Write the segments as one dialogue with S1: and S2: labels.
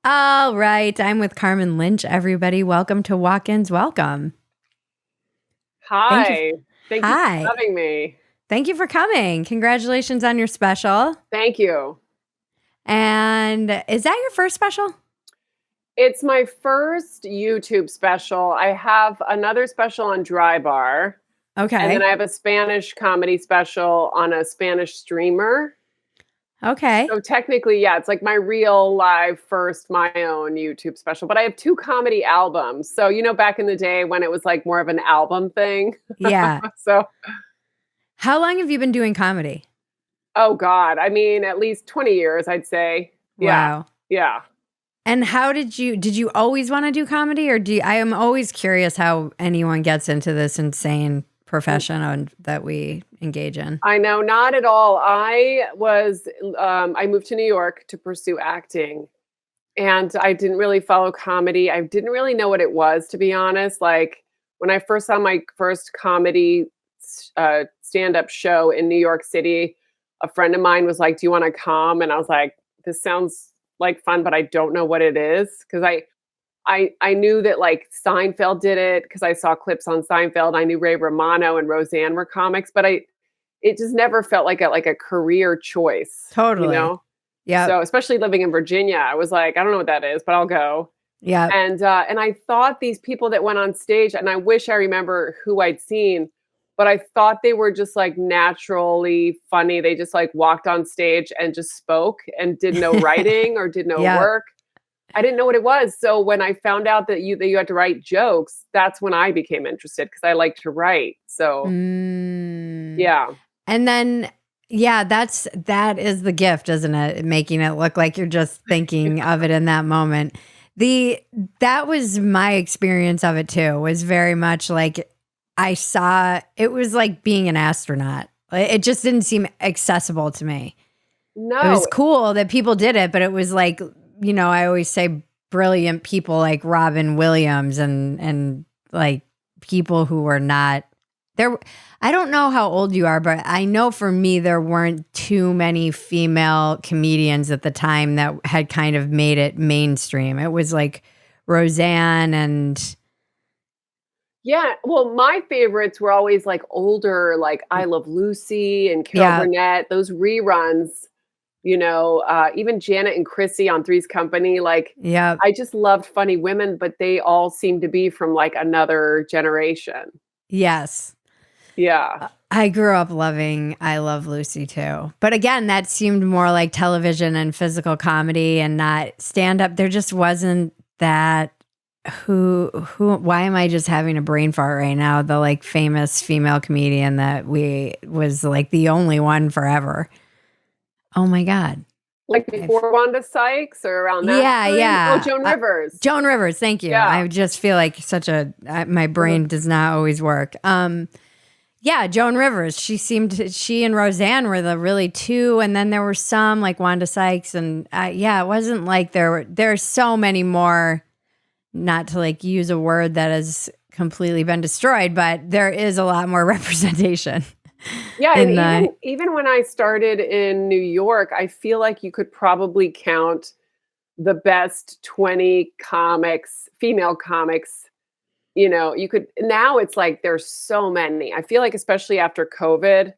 S1: All right. I'm with Carmen Lynch, everybody. Welcome to Walk-Ins. Welcome. Thank you.
S2: Hi. Thank you for
S1: Hi.
S2: having me.
S1: Thank you for coming. Congratulations on your special.
S2: Thank you.
S1: And is that your first special?
S2: It's my first YouTube special. I have another special on Dry Bar, and then
S1: Okay.
S2: I have a Spanish comedy special on a Spanish streamer.
S1: Okay.
S2: So technically, yeah, it's like my real live first, my own YouTube special. But I have two comedy albums. So, back in the day when it was like more of an album thing.
S1: Yeah.
S2: So,
S1: How long have you been doing comedy?
S2: oh God, I mean, at least 20 years, I'd say. Yeah.
S1: Wow.
S2: Yeah.
S1: And how did you always want to do comedy, or I am always curious how anyone gets into this insane profession that we engage in.
S2: I know, not at all. I moved to New York to pursue acting, and I didn't really follow comedy. I didn't really know what it was, to be honest. Like, when I first saw my first comedy stand-up show in New York City, a friend of mine was like, "Do you wanna come?" And I was like, "This sounds like fun, but I don't know what it is." 'Cause I knew that, like, Seinfeld did it because I saw clips on Seinfeld. I knew Ray Romano and Roseanne were comics, but it just never felt like a career choice, you
S1: Totally.
S2: know?
S1: Yep.
S2: So, especially living in Virginia, I was like, "I don't know what that is, but I'll go."
S1: Yep.
S2: And I thought these people that went on stage, and I wish I remember who I'd seen, but I thought they were just, like, naturally funny. They just, like, walked on stage and just spoke and did no writing or did no
S1: Yep.
S2: work. I didn't know what it was. So when I found out that you had to write jokes, that's when I became interested because I like to write. So,
S1: Mm.
S2: yeah.
S1: And then, yeah, that is the gift, isn't it? Making it look like you're just thinking of it in that moment. That was my experience of it too. Was very much like I saw it was like being an astronaut. It just didn't seem accessible to me. It was
S2: No.
S1: cool that people did it, but it was like, I always say brilliant people like Robin Williams and like people who were not there. I don't know how old you are, but I know for me, there weren't too many female comedians at the time that had kind of made it mainstream. It was like Roseanne and
S2: Yeah, well, my favorites were always, like, older, like I Love Lucy and Carol
S1: yeah,
S2: Burnett, those reruns, even Janet and Chrissy on Three's Company, like,
S1: yeah,
S2: I just loved funny women, but they all seemed to be from, like, another generation.
S1: yes.
S2: Yeah.
S1: I grew up loving I Love Lucy too. But again, that seemed more like television and physical comedy and not stand up. There just wasn't that why am I just having a brain fart right now? The like famous female comedian that we was like the only one forever. Oh my God.
S2: Like
S1: I've,
S2: before Wanda Sykes or around that
S1: yeah,
S2: time? Oh,
S1: yeah.
S2: Joan Rivers.
S1: Joan Rivers, thank you.
S2: Yeah.
S1: I just feel like my brain does not always work. Yeah, Joan Rivers. She and Roseanne were the really two, and then there were some like Wanda Sykes, and yeah, it wasn't like there's so many more. Not to like use a word that has completely been destroyed, but there is a lot more representation.
S2: Yeah, and
S1: In the
S2: even when I started in New York, I feel like you could probably count the best 20 comics, female comics, you could now it's like there's so many. I feel like especially after COVID,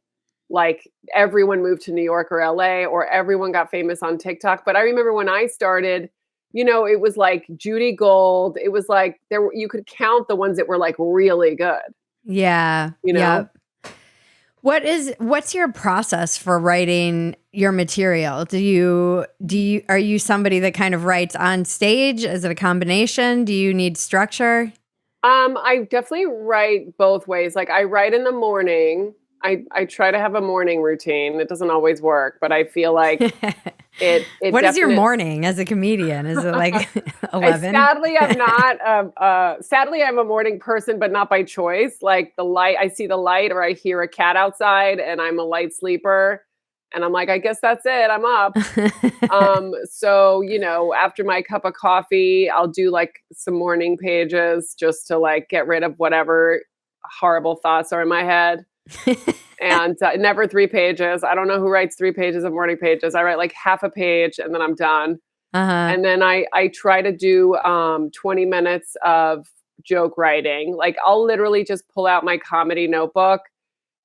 S2: like everyone moved to New York or LA or everyone got famous on TikTok. But I remember when I started, it was like Judy Gold. It was like you could count the ones that were like really good,
S1: yeah,
S2: you know?
S1: yeah. What's your process for writing your material? Are you somebody that kind of writes on stage? Is it a combination? Do you need structure?
S2: I definitely write both ways. Like I write in the morning. I try to have a morning routine. It doesn't always work, but I feel like it
S1: What is your
S2: definitely
S1: morning as a comedian? Is it like
S2: I
S1: 11?
S2: sadly, I'm not, sadly, I'm a morning person, but not by choice. Like the light, I see the light or I hear a cat outside and I'm a light sleeper. And I'm like, I guess that's it. I'm up. So, after my cup of coffee, I'll do like some morning pages just to like get rid of whatever horrible thoughts are in my head. And never 3 pages. I don't know who writes 3 pages of morning pages. I write like half a page and then I'm done.
S1: Uh-huh.
S2: And then I try to do 20 minutes of joke writing. Like I'll literally just pull out my comedy notebook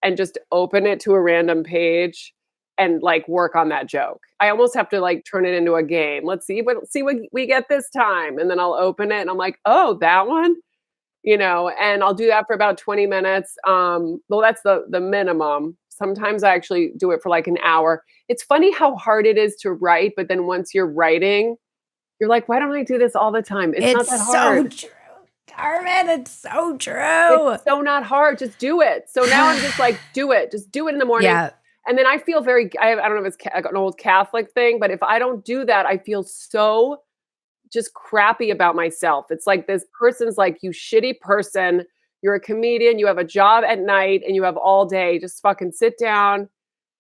S2: and just open it to a random page and like work on that joke. I almost have to like turn it into a game. Let's see what we get this time. And then I'll open it and I'm like, oh, that one? And I'll do that for about 20 minutes. Well, that's the minimum. Sometimes I actually do it for like an hour. It's funny how hard it is to write, but then once you're writing, you're like, why don't I do this all the time? It's not that
S1: It's so
S2: hard.
S1: true, Carmen. It's so true.
S2: It's so not hard. Just do it. So now I'm just like, do it. Just do it in the morning.
S1: Yeah.
S2: And then I feel I don't know if it's an old Catholic thing, but if I don't do that, I feel so just crappy about myself. It's like this person's like, you shitty person. You're a comedian. You have a job at night and you have all day. Just fucking sit down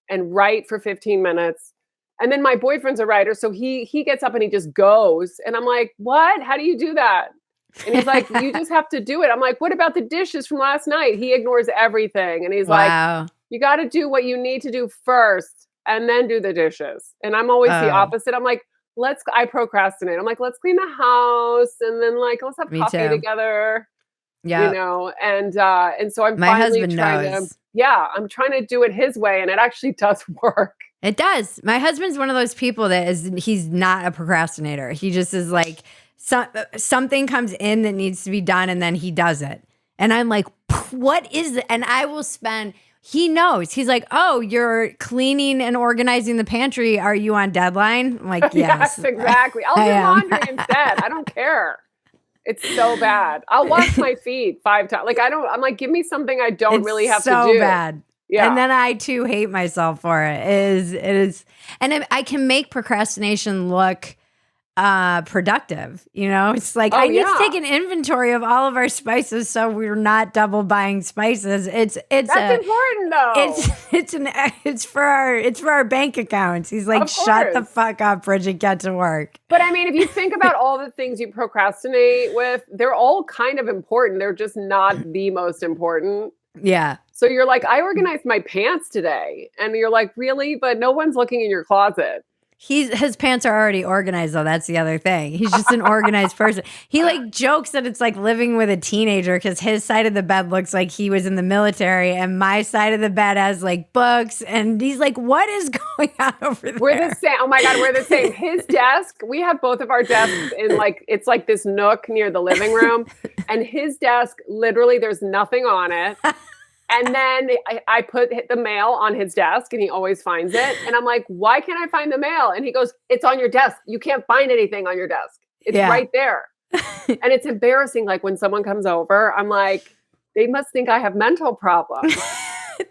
S2: and write for 15 minutes. And then my boyfriend's a writer. So he gets up and he just goes. And I'm like, what? How do you do that? And he's like, you just have to do it. I'm like, what about the dishes from last night? He ignores everything. And he's like, you got to do what you need to do first and then do the dishes. And I'm always the opposite. I'm like, I procrastinate. I'm like, let's clean the house and then like, let's have coffee together.
S1: Yeah.
S2: And so I'm
S1: My
S2: finally
S1: husband
S2: trying
S1: knows.
S2: I'm trying to do it his way and it actually does work.
S1: It does. My husband's one of those people he's not a procrastinator. He just is like, something comes in that needs to be done and then he does it. And I'm like, what is it? And I will he knows. He's like, oh, you're cleaning and organizing the pantry. Are you on deadline? I'm like, yes.
S2: Yes, exactly. I'll do laundry instead. I don't care. It's so bad. I'll wash my feet 5 times. Like I'm like, give me something I don't really have to do.
S1: So bad.
S2: Yeah.
S1: And then I too hate myself for it. It is, and I can make procrastination look productive. It's like I need to take an inventory of all of our spices so we're not double buying spices. That's
S2: important though.
S1: It's for our bank accounts. He's like, shut the fuck up, Bridget, get to work.
S2: But I mean, if you think about all the things you procrastinate with, they're all kind of important. They're just not the most important.
S1: Yeah.
S2: So you're like, I organized my pants today. And you're like, really? But no one's looking in your closet.
S1: His pants are already organized, though. That's the other thing. He's just an organized person. He like jokes that it's like living with a teenager because his side of the bed looks like he was in the military and my side of the bed has like books. And he's like, what is going on over there?
S2: We're the same. Oh my God, we're the same. His desk, we have both of our desks in like, it's like this nook near the living room. And his desk, literally, there's nothing on it. And then I put the mail on his desk and he always finds it. And I'm like, why can't I find the mail? And he goes, it's on your desk. You can't find anything on your desk. It's right there. And it's embarrassing. Like when someone comes over, I'm like, they must think I have mental problems.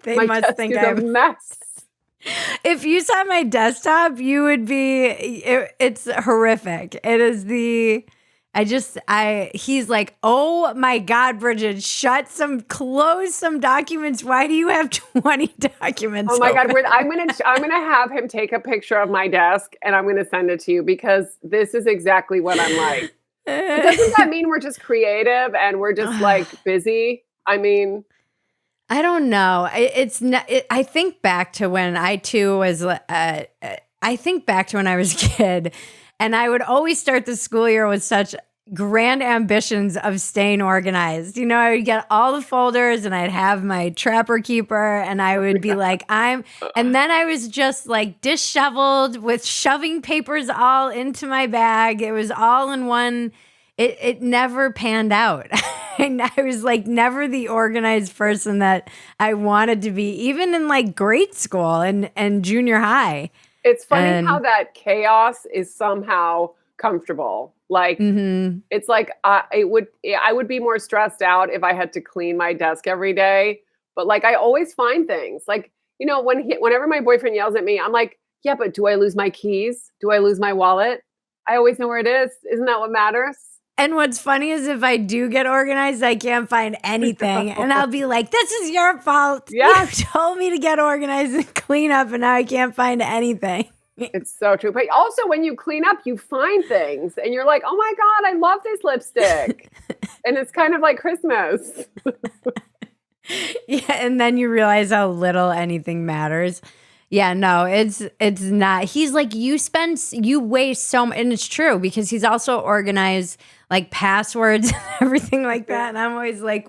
S1: They must think I have
S2: a mess.
S1: If you saw my desktop, you would be, it's horrific. It is he's like, oh my God, Bridget, close some documents. Why do you have 20 documents?
S2: Oh my God. I'm going to have him take a picture of my desk and I'm going to send it to you because this is exactly what I'm like. Doesn't that mean we're just creative and we're just like busy? I mean,
S1: I don't know. I think back to when I too was, I think back to when I was a kid. And I would always start the school year with such grand ambitions of staying organized. I would get all the folders and I'd have my trapper keeper and I would be like, and then I was just like disheveled with shoving papers all into my bag. It was all in one. It never panned out. And I was like never the organized person that I wanted to be, even in like grade school and junior high.
S2: It's funny how that chaos is somehow comfortable. Like it's like I would be more stressed out if I had to clean my desk every day. But like I always find things. Like whenever my boyfriend yells at me, I'm like, yeah, but do I lose my keys? Do I lose my wallet? I always know where it is. Isn't that what matters?
S1: And what's funny is if I do get organized, I can't find anything. And I'll be like, this is your fault.
S2: Yes.
S1: You told me to get organized and clean up, and now I can't find anything.
S2: It's so true. But also when you clean up, you find things. And you're like, oh my God, I love this lipstick. And it's kind of like Christmas.
S1: Yeah, and then you realize how little anything matters. Yeah, no, it's not. He's like, you waste so much, and it's true because he's also organized like passwords and everything like that. And I'm always like,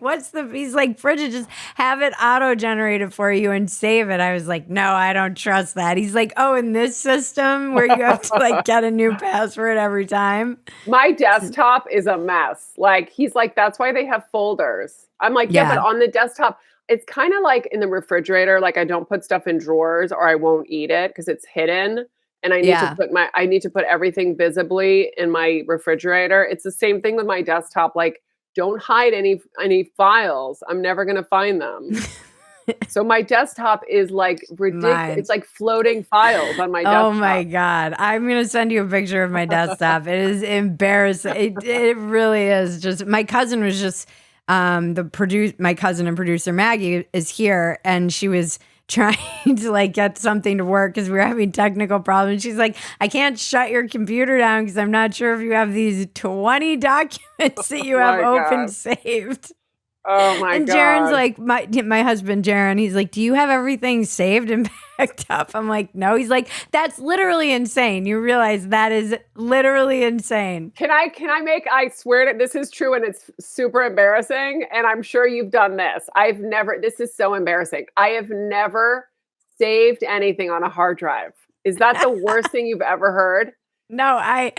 S1: he's like, Bridget, just have it auto generated for you and save it. I was like, no, I don't trust that. He's like, oh, in this system where you have to like get a new password every time.
S2: My desktop is a mess. Like, he's like, that's why they have folders. I'm like, yeah, but
S1: Yeah.
S2: on the desktop, it's kind of like in the refrigerator. Like, I don't put stuff in drawers or I won't eat it because it's hidden. And
S1: Yeah.
S2: I need to put everything visibly in my refrigerator. It's the same thing with my desktop. Like, don't hide any files. I'm never gonna find them. So my desktop is like ridiculous.
S1: Mine.
S2: It's like floating files on my
S1: Oh my
S2: desktop.
S1: God. I'm going to send you a picture of my desktop. It is embarrassing. It really is. Just my cousin was just my cousin and producer Maggie is here, and she was trying to like get something to work because we were having technical problems. She's like, I can't shut your computer down because I'm not sure if you have these 20 documents that you have
S2: My
S1: open
S2: God.
S1: saved.
S2: Oh my
S1: And Jaren's
S2: God.
S1: like, my husband Jaren, he's like, do you have everything saved and backed up? I'm like, no. He's like, that's literally insane. You realize that is literally insane.
S2: I swear that this is true and it's super embarrassing. And I'm sure you've done this. This is so embarrassing. I have never saved anything on a hard drive. Is that the worst thing you've ever heard?
S1: No, I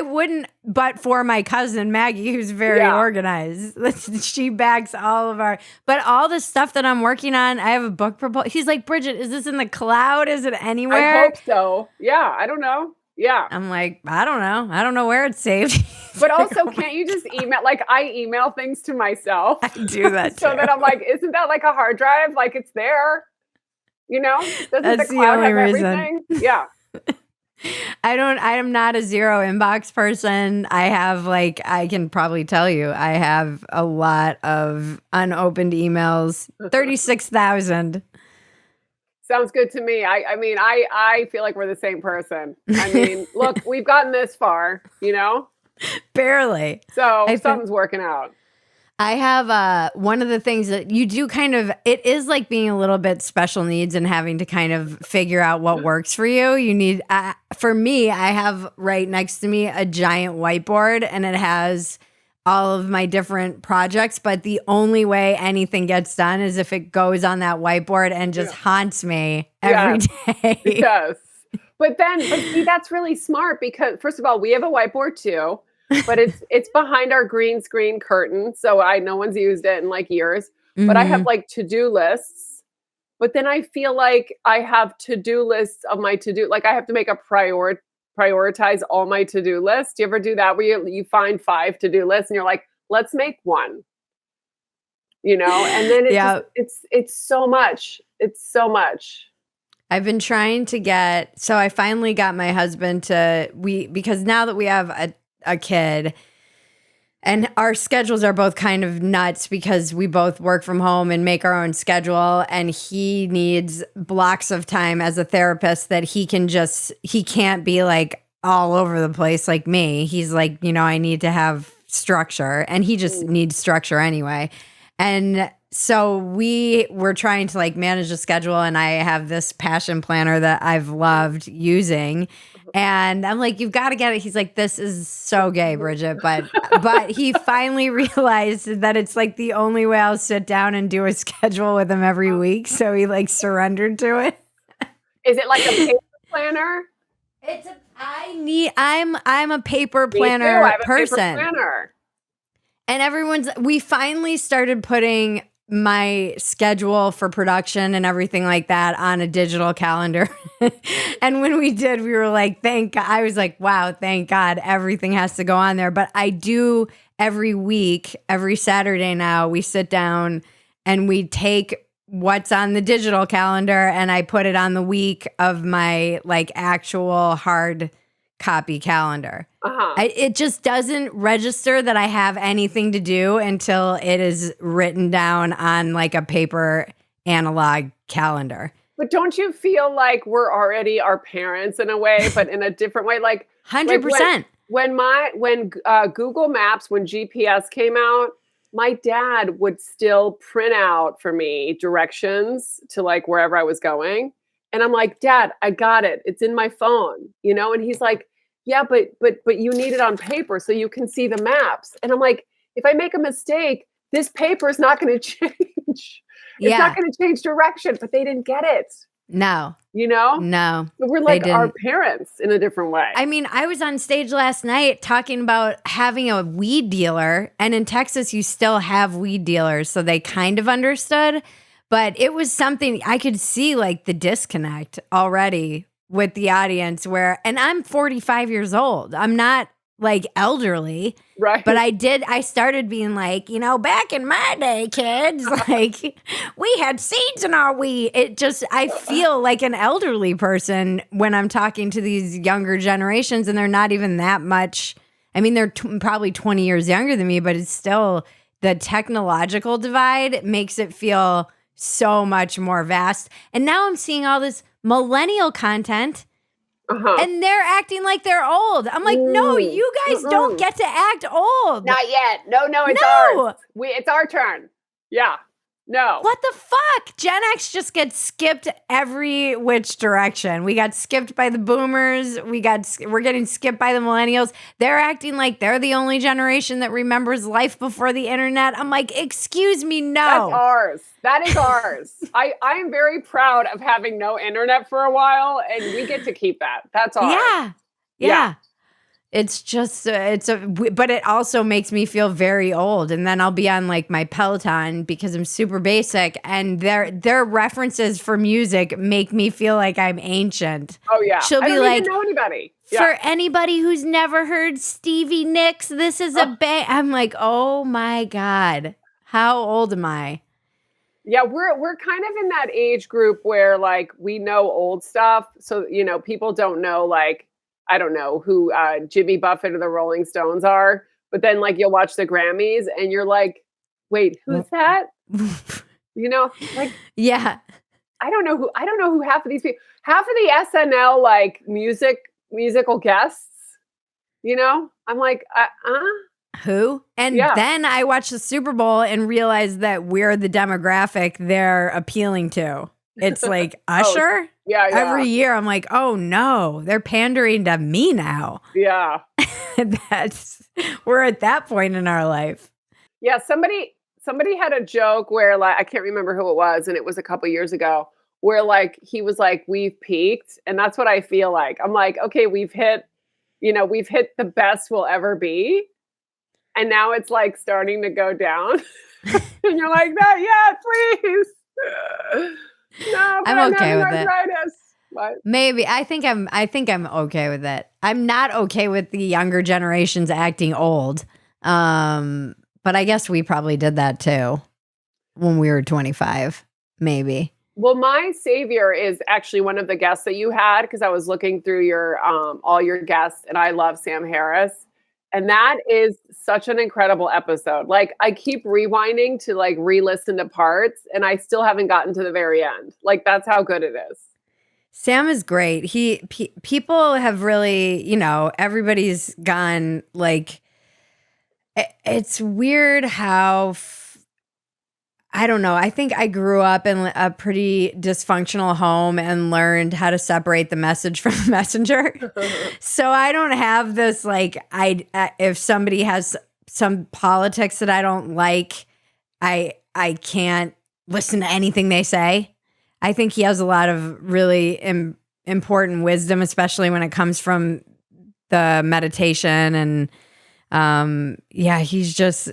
S1: wouldn't, but for my cousin Maggie, who's very
S2: Yeah.
S1: organized. She backs all of but all the stuff that I'm working on, I have a book proposal. He's like, Bridget, is this in the cloud? Is it anywhere?
S2: I hope so. Yeah, I don't know. Yeah.
S1: I'm like, I don't know. I don't know where it's saved.
S2: But also, can't you just email? Like, I email things to myself.
S1: I do that
S2: So
S1: too.
S2: that I'm like, isn't that like a hard drive? Like, it's there. Doesn't
S1: That's
S2: the
S1: the
S2: cloud
S1: only
S2: have
S1: reason.
S2: everything? Yeah.
S1: I am not a zero inbox person. I can probably tell you, I have a lot of unopened emails, 36,000.
S2: Sounds good to me. I mean, I feel like we're the same person. I mean, look, we've gotten this far,
S1: Barely.
S2: so something's working out.
S1: I have one of the things that you do it is like being a little bit special needs and having to kind of figure out what works for you. You need, for me, I have right next to me a giant whiteboard and it has all of my different projects, but the only way anything gets done is if it goes on that whiteboard and just haunts me every day.
S2: Yes. But see, that's really smart because first of all, we have a whiteboard too. But it's behind our green screen curtain, so no one's used it in like years. But I have like to-do lists. But then I feel like I have to-do lists of my to-do. Like I have to make a prioritize all my to-do lists. Do you ever do that where you find 5 to-do lists and you're like, let's make one. And then it's so much. It's so much.
S1: I've been trying to so I finally got my husband because now that we have a kid and our schedules are both kind of nuts because we both work from home and make our own schedule, and he needs blocks of time as a therapist that he can't be like all over the place like me. He's like, I need to have structure, and he just needs structure anyway. And so we were trying to like manage the schedule, and I have this passion planner that I've loved using. And I'm like, you've got to get it. He's like, this is so gay, Bridget. But he finally realized that it's like the only way I'll sit down and do a schedule with him every week. So he like surrendered to it.
S2: Is it like a paper planner?
S1: I'm a paper planner person.
S2: Paper planner.
S1: And we finally started putting my schedule for production and everything like that on a digital calendar. And when we did, we were like, thank God. I was like, wow, thank God everything has to go on there. But I do every week, every Saturday now, we sit down and we take what's on the digital calendar and I put it on the week of my like actual hard copy calendar. It just doesn't register that I have anything to do until it is written down on like a paper analog calendar.
S2: But don't you feel like we're already our parents in a way, but in a different way? Like
S1: 100%.
S2: When Google Maps, when GPS came out, my dad would still print out for me directions to like wherever I was going. And I'm like, "Dad, I got it. It's in my phone," you know? And he's like, "Yeah, but you need it on paper so you can see the maps." And I'm like, "If I make a mistake, this paper is not gonna change. It's not
S1: Yeah.
S2: gonna change direction." But they didn't get it,
S1: No.
S2: you know?
S1: No.
S2: But we're
S1: They
S2: like our
S1: didn't.
S2: parents in a different way.
S1: I mean, I was on stage last night talking about having a weed dealer, and in Texas, you still have weed dealers, so they kind of understood. But it was something I could see, like the disconnect already with the audience. And I'm 45 years old. I'm not like elderly,
S2: Right.
S1: but I started being like, back in my day, kids, like we had seeds in our weed. I feel like an elderly person when I'm talking to these younger generations, and they're not even that much. I mean, they're probably 20 years younger than me, but it's still the technological divide makes it feel so much more vast. And now I'm seeing all this millennial content. And they're acting like they're old. I'm like, no, you guys don't get to act old.
S2: Not yet. No, it's ours. It's our turn. Yeah. No.
S1: What the fuck? Gen X just gets skipped every which direction. We got skipped by the boomers. We're getting skipped by the millennials. They're acting like they're the only generation that remembers life before the internet. I'm like, excuse me, no.
S2: That's ours. That is ours. I'm very proud of having no internet for a while, and we get to keep that. That's ours.
S1: Yeah. It's just, but it also makes me feel very old. And then I'll be on like my Peloton because I'm super basic, and their references for music make me feel like I'm ancient.
S2: Oh yeah.
S1: She'll
S2: I
S1: be
S2: don't
S1: like,
S2: even know anybody.
S1: For anybody who's never heard Stevie Nicks, this is a band. I'm like, oh my God, how old am I?
S2: Yeah, we're kind of in that age group where like we know old stuff. So, people don't know, like, I don't know who Jimmy Buffett or the Rolling Stones are, but then like you'll watch the Grammys and you're like, wait, who's that? Like,
S1: yeah.
S2: I don't know who half of these people, half of the SNL like musical guests, I'm like,
S1: who? And then I watched the Super Bowl and realized that we're the demographic they're appealing to. It's like Usher.
S2: Yeah.
S1: Every year I'm like, oh no, they're pandering to me now.
S2: Yeah.
S1: We're at that point in our life.
S2: Yeah. Somebody had a joke where, like, I can't remember who it was, and it was a couple years ago, where like he was like, we've peaked. And that's what I feel like. I'm like, okay, we've hit the best we'll ever be. And now it's like starting to go down. And you're like, no, yeah, please. No,
S1: I'm okay with it.
S2: What?
S1: Maybe I think I'm okay with it. I'm not okay with the younger generations acting old. But I guess we probably did that too when we were 25, maybe.
S2: Well, my savior is actually one of the guests that you had, because I was looking through your all your guests, and I love Sam Harris. And that is such an incredible episode. Like, I keep rewinding to like re-listen to parts, and I still haven't gotten to the very end. Like, that's how good it is.
S1: Sam is great. People have really, everybody's gone like, it's weird how, I don't know. I think I grew up in a pretty dysfunctional home and learned how to separate the message from the messenger. So I don't have this, like, if somebody has some politics that I don't like, I can't listen to anything they say. I think he has a lot of really important wisdom, especially when it comes from the meditation. And he's just,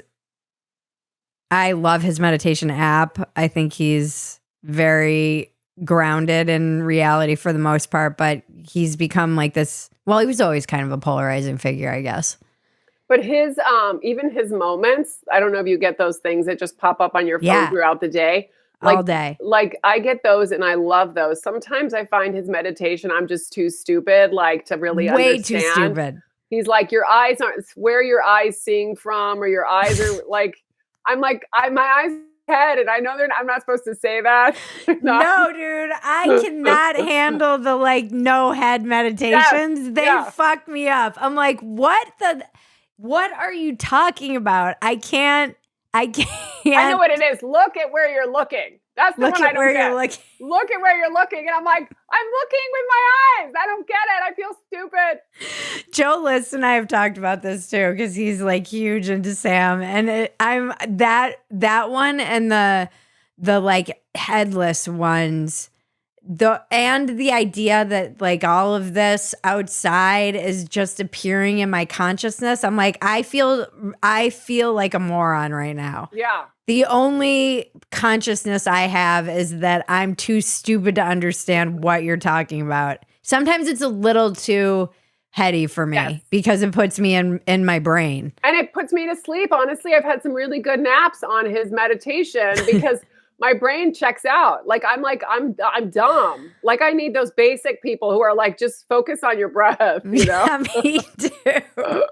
S1: I love his meditation app. I think he's very grounded in reality for the most part, but he's become like this. Well, he was always kind of a polarizing figure, I guess.
S2: But his, even his moments, I don't know if you get those things that just pop up on your phone throughout the day.
S1: All day.
S2: Like, I get those and I love those. Sometimes I find his meditation, I'm just too stupid, like, to really understand.
S1: Way too stupid.
S2: He's like, your eyes aren't where your eyes seeing from, or your eyes are like, I'm like, my eyes head, and I know I'm not supposed to say that.
S1: No, dude, I cannot handle the like no head meditations.
S2: Yes,
S1: they fuck me up. I'm like, what are you talking about? I can't.
S2: I know what it is. Look at where you're looking. That's the
S1: Look
S2: one I
S1: at
S2: don't
S1: where
S2: get.
S1: you're looking.
S2: Look at where you're looking. And I'm like, I'm looking with my eyes. I don't get it. I feel stupid.
S1: Joe List and I have talked about this too, because he's like huge into Sam, and I'm that one and the like headless ones. The idea that like all of this outside is just appearing in my consciousness. I'm like, I feel like a moron right now.
S2: Yeah.
S1: The only consciousness I have is that I'm too stupid to understand what you're talking about. Sometimes it's a little too heady for me because it puts me in my brain.
S2: And it puts me to sleep. Honestly, I've had some really good naps on his meditation because my brain checks out. I'm dumb. Like I need those basic people who are like, just focus on your breath, you know?
S1: Yeah, me too.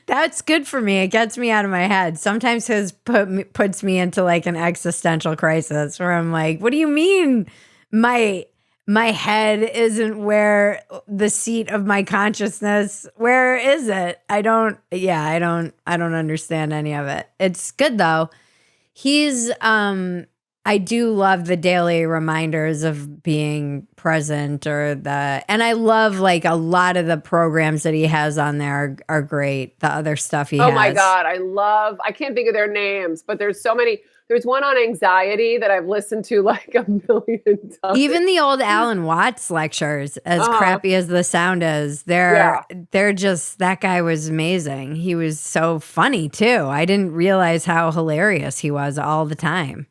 S1: That's good for me. It gets me out of my head. Sometimes his puts me into like an existential crisis where I'm like, what do you mean my head isn't where the seat of my consciousness? Where is it? I don't understand any of it. It's good though. I do love the daily reminders of being present and I love like a lot of the programs that he has on there are great. The other stuff he has.
S2: Oh my God. I can't think of their names, but there's so many. There's one on anxiety that I've listened to like a million times.
S1: Even the old Alan Watts lectures, as crappy as the sound is, they're just, that guy was amazing. He was so funny too. I didn't realize how hilarious he was all the time.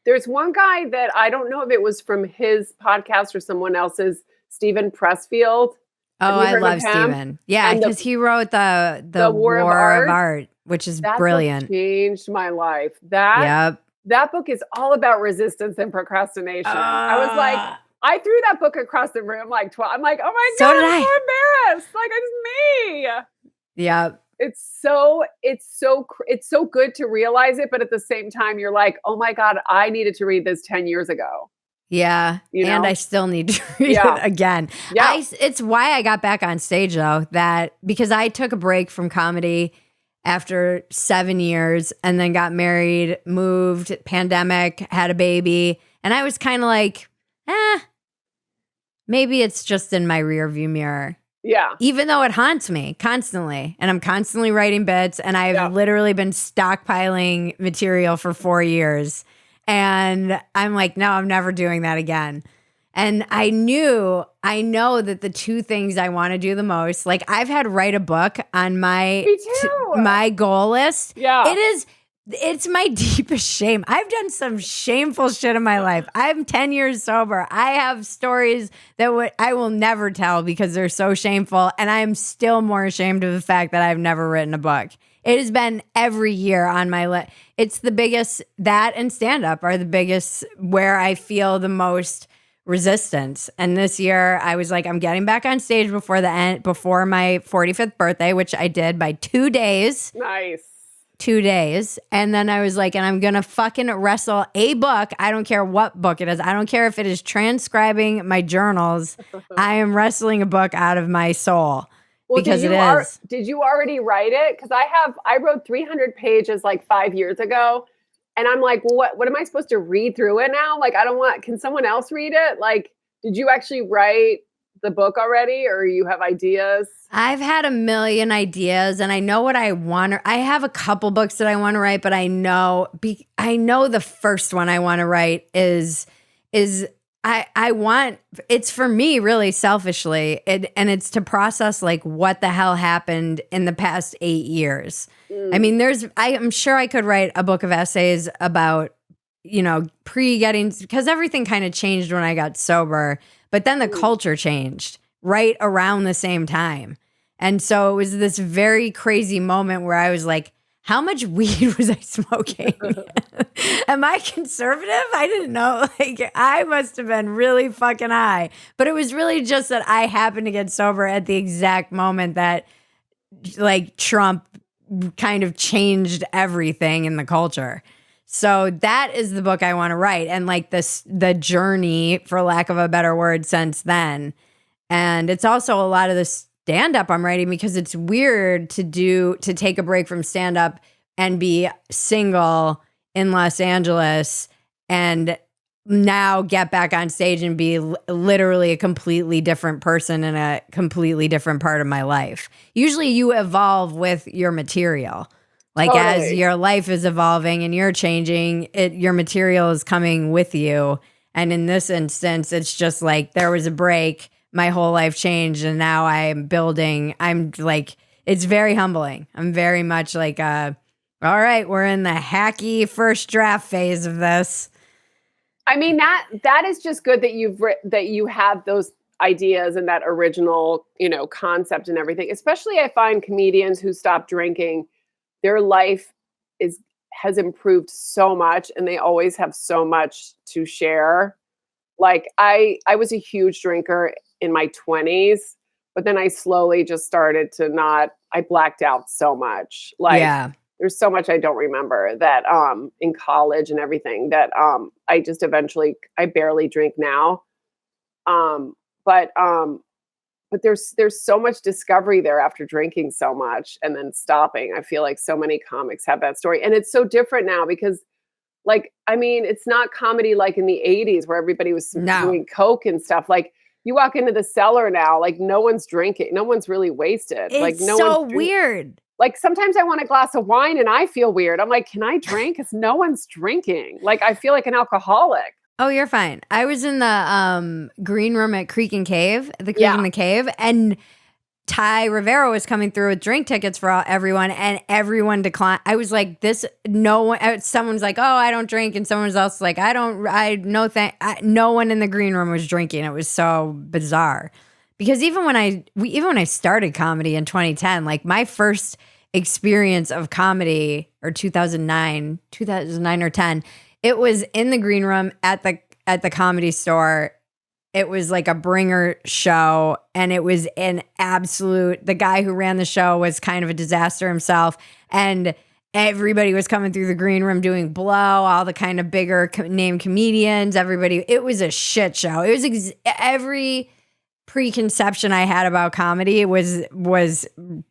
S2: There's one guy that I don't know if it was from his podcast or someone else's, Stephen Pressfield.
S1: Oh, I love Stephen. Yeah, because he wrote the War of Art, which is brilliant.
S2: That book changed my life. That book is all about resistance and procrastination. I was like, I threw that book across the room like 12. I'm like, oh my God, I'm so embarrassed. Like it's me.
S1: Yeah.
S2: It's so good to realize it, but at the same time, you're like, oh my God, I needed to read this 10 years ago.
S1: Yeah, and I still need to read it again. Yeah. It's why I got back on stage though, because I took a break from comedy after 7 years and then got married, moved, pandemic, had a baby, and I was kind of like, maybe it's just in my rearview mirror.
S2: Yeah.
S1: Even though it haunts me constantly and I'm constantly writing bits and I've literally been stockpiling material for 4 years and I'm like, no, I'm never doing that again. And I know that the two things I want to do the most, like I've had write a book on my goal list.
S2: Yeah.
S1: It's my deepest shame. I've done some shameful shit in my life. I'm 10 years sober. I have stories that I will never tell because they're so shameful. And I'm still more ashamed of the fact that I've never written a book. It has been every year on my list. It's the biggest, that and stand-up are the biggest where I feel the most resistance. And this year I was like, I'm getting back on stage before my 45th birthday, which I did by 2 days.
S2: Nice.
S1: 2 days. And then I was like, and I'm going to fucking wrestle a book. I don't care what book it is. I don't care if it is transcribing my journals. I am wrestling a book out of my soul because it is.
S2: Did you already write it? Because I wrote 300 pages like 5 years ago. And I'm like, well, what am I supposed to read through it now? Like, can someone else read it? Like, did you actually write the book already or you have ideas?
S1: I've had a million ideas and I know what I want. I have a couple books that I want to write, but I know the first one I want to write is I want, it's for me really selfishly, and it's to process like what the hell happened in the past 8 years. I mean, I'm sure I could write a book of essays about, because everything kind of changed when I got sober, but then the culture changed right around the same time. And so it was this very crazy moment where I was like, how much weed was I smoking? Am I conservative? I didn't know. Like, I must have been really fucking high. But it was really just that I happened to get sober at the exact moment that, like, Trump kind of changed everything in the culture. So that is the book I want to write. And, like, the journey, for lack of a better word, since then. And it's also a lot of this stand-up I'm writing because it's weird to take a break from stand-up and be single in Los Angeles and now get back on stage and be literally a completely different person in a completely different part of my life. Usually you evolve with your material. Like as
S2: Totally.
S1: your life is evolving and you're changing, your material is coming with you. And in this instance, it's just like there was a break, my whole life changed, and now I'm building. I'm like, it's very humbling. I'm very much like, all right, we're in the hacky first draft phase of this.
S2: I mean, that is just good that that you have those ideas and that original, concept and everything. Especially I find comedians who stop drinking, their life is has improved so much and they always have so much to share. Like I was a huge drinker in my 20s, but then I slowly just started to not I blacked out so much. Like
S1: Yeah.
S2: there's so much I don't remember that in college and everything that I just eventually I barely drink now. Um but um but there's so much discovery there after drinking so much and then stopping. I feel like so many comics have that story. And it's so different now because like, I mean, it's not comedy like in the 80s where everybody was
S1: No.
S2: doing coke and stuff. Like you walk into the cellar now, like no one's drinking. No one's really wasted. Like
S1: It's
S2: no
S1: so
S2: one's
S1: weird.
S2: like sometimes I want a glass of wine and I feel weird. I'm like, can I drink? Because no one's drinking. Like I feel like an alcoholic.
S1: Oh, you're fine. I was in the green room at Creek and Cave, the Creek
S2: Yeah.
S1: and the Cave, and Ty Rivera was coming through with drink tickets for everyone, and everyone declined. I was like, "This, no one." Someone's like, "Oh, I don't drink," and someone else like, "I don't. I no thank." No one in the green room was drinking. It was so bizarre because even when I started comedy in 2010, like my first experience of comedy or 2009 or 10, it was in the green room at the Comedy Store. It was like a bringer show, and it was an absolute, the guy who ran the show was kind of a disaster himself, and everybody was coming through the green room doing blow, all the kind of bigger name comedians, everybody. It was a shit show. It was every preconception I had about comedy was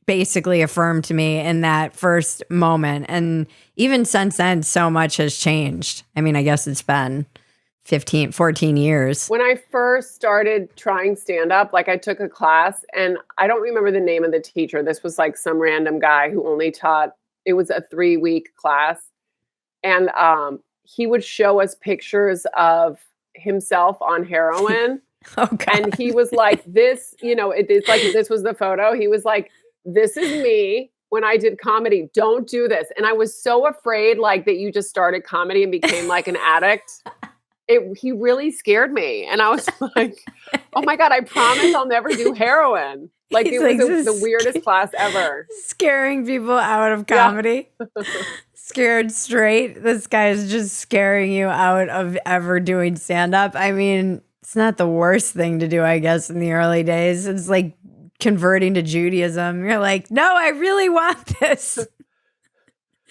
S1: basically affirmed to me in that first moment. And even since then, so much has changed. I mean, I guess it's been 14 years.
S2: When I first started trying stand up, like I took a class and I don't remember the name of the teacher. This was like some random guy who only taught, it was a 3-week class. And he would show us pictures of himself on heroin.
S1: Oh, God.
S2: And he was like, this, it's like this was the photo. He was like, this is me when I did comedy. Don't do this. And I was so afraid like that you just started comedy and became like an addict. He really scared me. And I was like, oh my God, I promise I'll never do heroin. Like
S1: He's
S2: it was
S1: like,
S2: the weirdest class ever.
S1: Scaring people out of comedy. Yeah. Scared straight. This guy is just scaring you out of ever doing stand-up. I mean, it's not the worst thing to do, I guess, in the early days. It's like converting to Judaism. You're like, no, I really want this.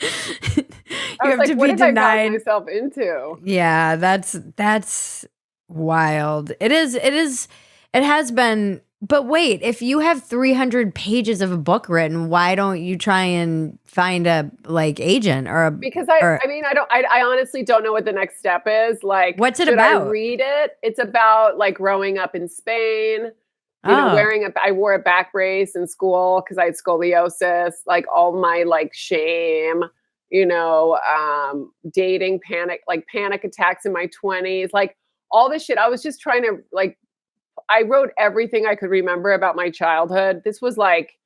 S2: I was like, what have I gotten myself into?
S1: Yeah, that's wild. It is. It has been. But wait, if you have 300 pages of a book written, why don't you try and find a agent or a?
S2: Because I honestly don't know what the next step is. Like,
S1: what's it
S2: should
S1: about?
S2: I read it? It's about like growing up in Spain. I wore a back brace in school because I had scoliosis. Like all my like shame. Dating panic attacks in my 20s, like all this shit. I was just trying to I wrote everything I could remember about my childhood. This was like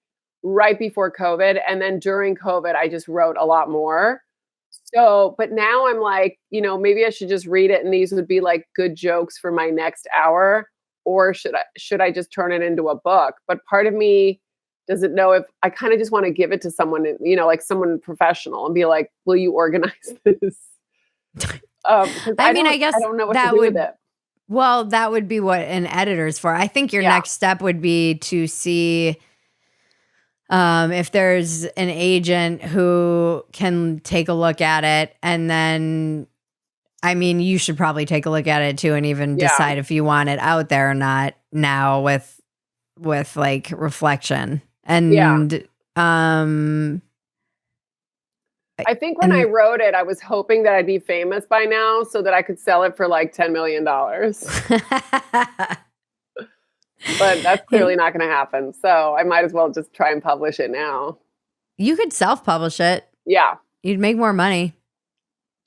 S2: right before COVID. And then during COVID, I just wrote a lot more. So, but now I'm like, maybe I should just read it and these would be like good jokes for my next hour. Or should I just turn it into a book? But part of me doesn't know if I kind of just want to give it to someone, like someone professional and be like, will you organize this?
S1: I guess
S2: I don't know what to do with it.
S1: Well, that would be what an editor's for. I think your next step would be to see if there's an agent who can take a look at it. And then, I mean, you should probably take a look at it too and even decide if you want it out there or not now with like reflection. And
S2: I think when I
S1: And
S2: wrote it, I was hoping that I'd be famous by now so that I could sell it for like $10 million. But that's clearly not going to happen. So I might as well just try and publish it now.
S1: you could self-publish it.
S2: Yeah.
S1: You'd make more money.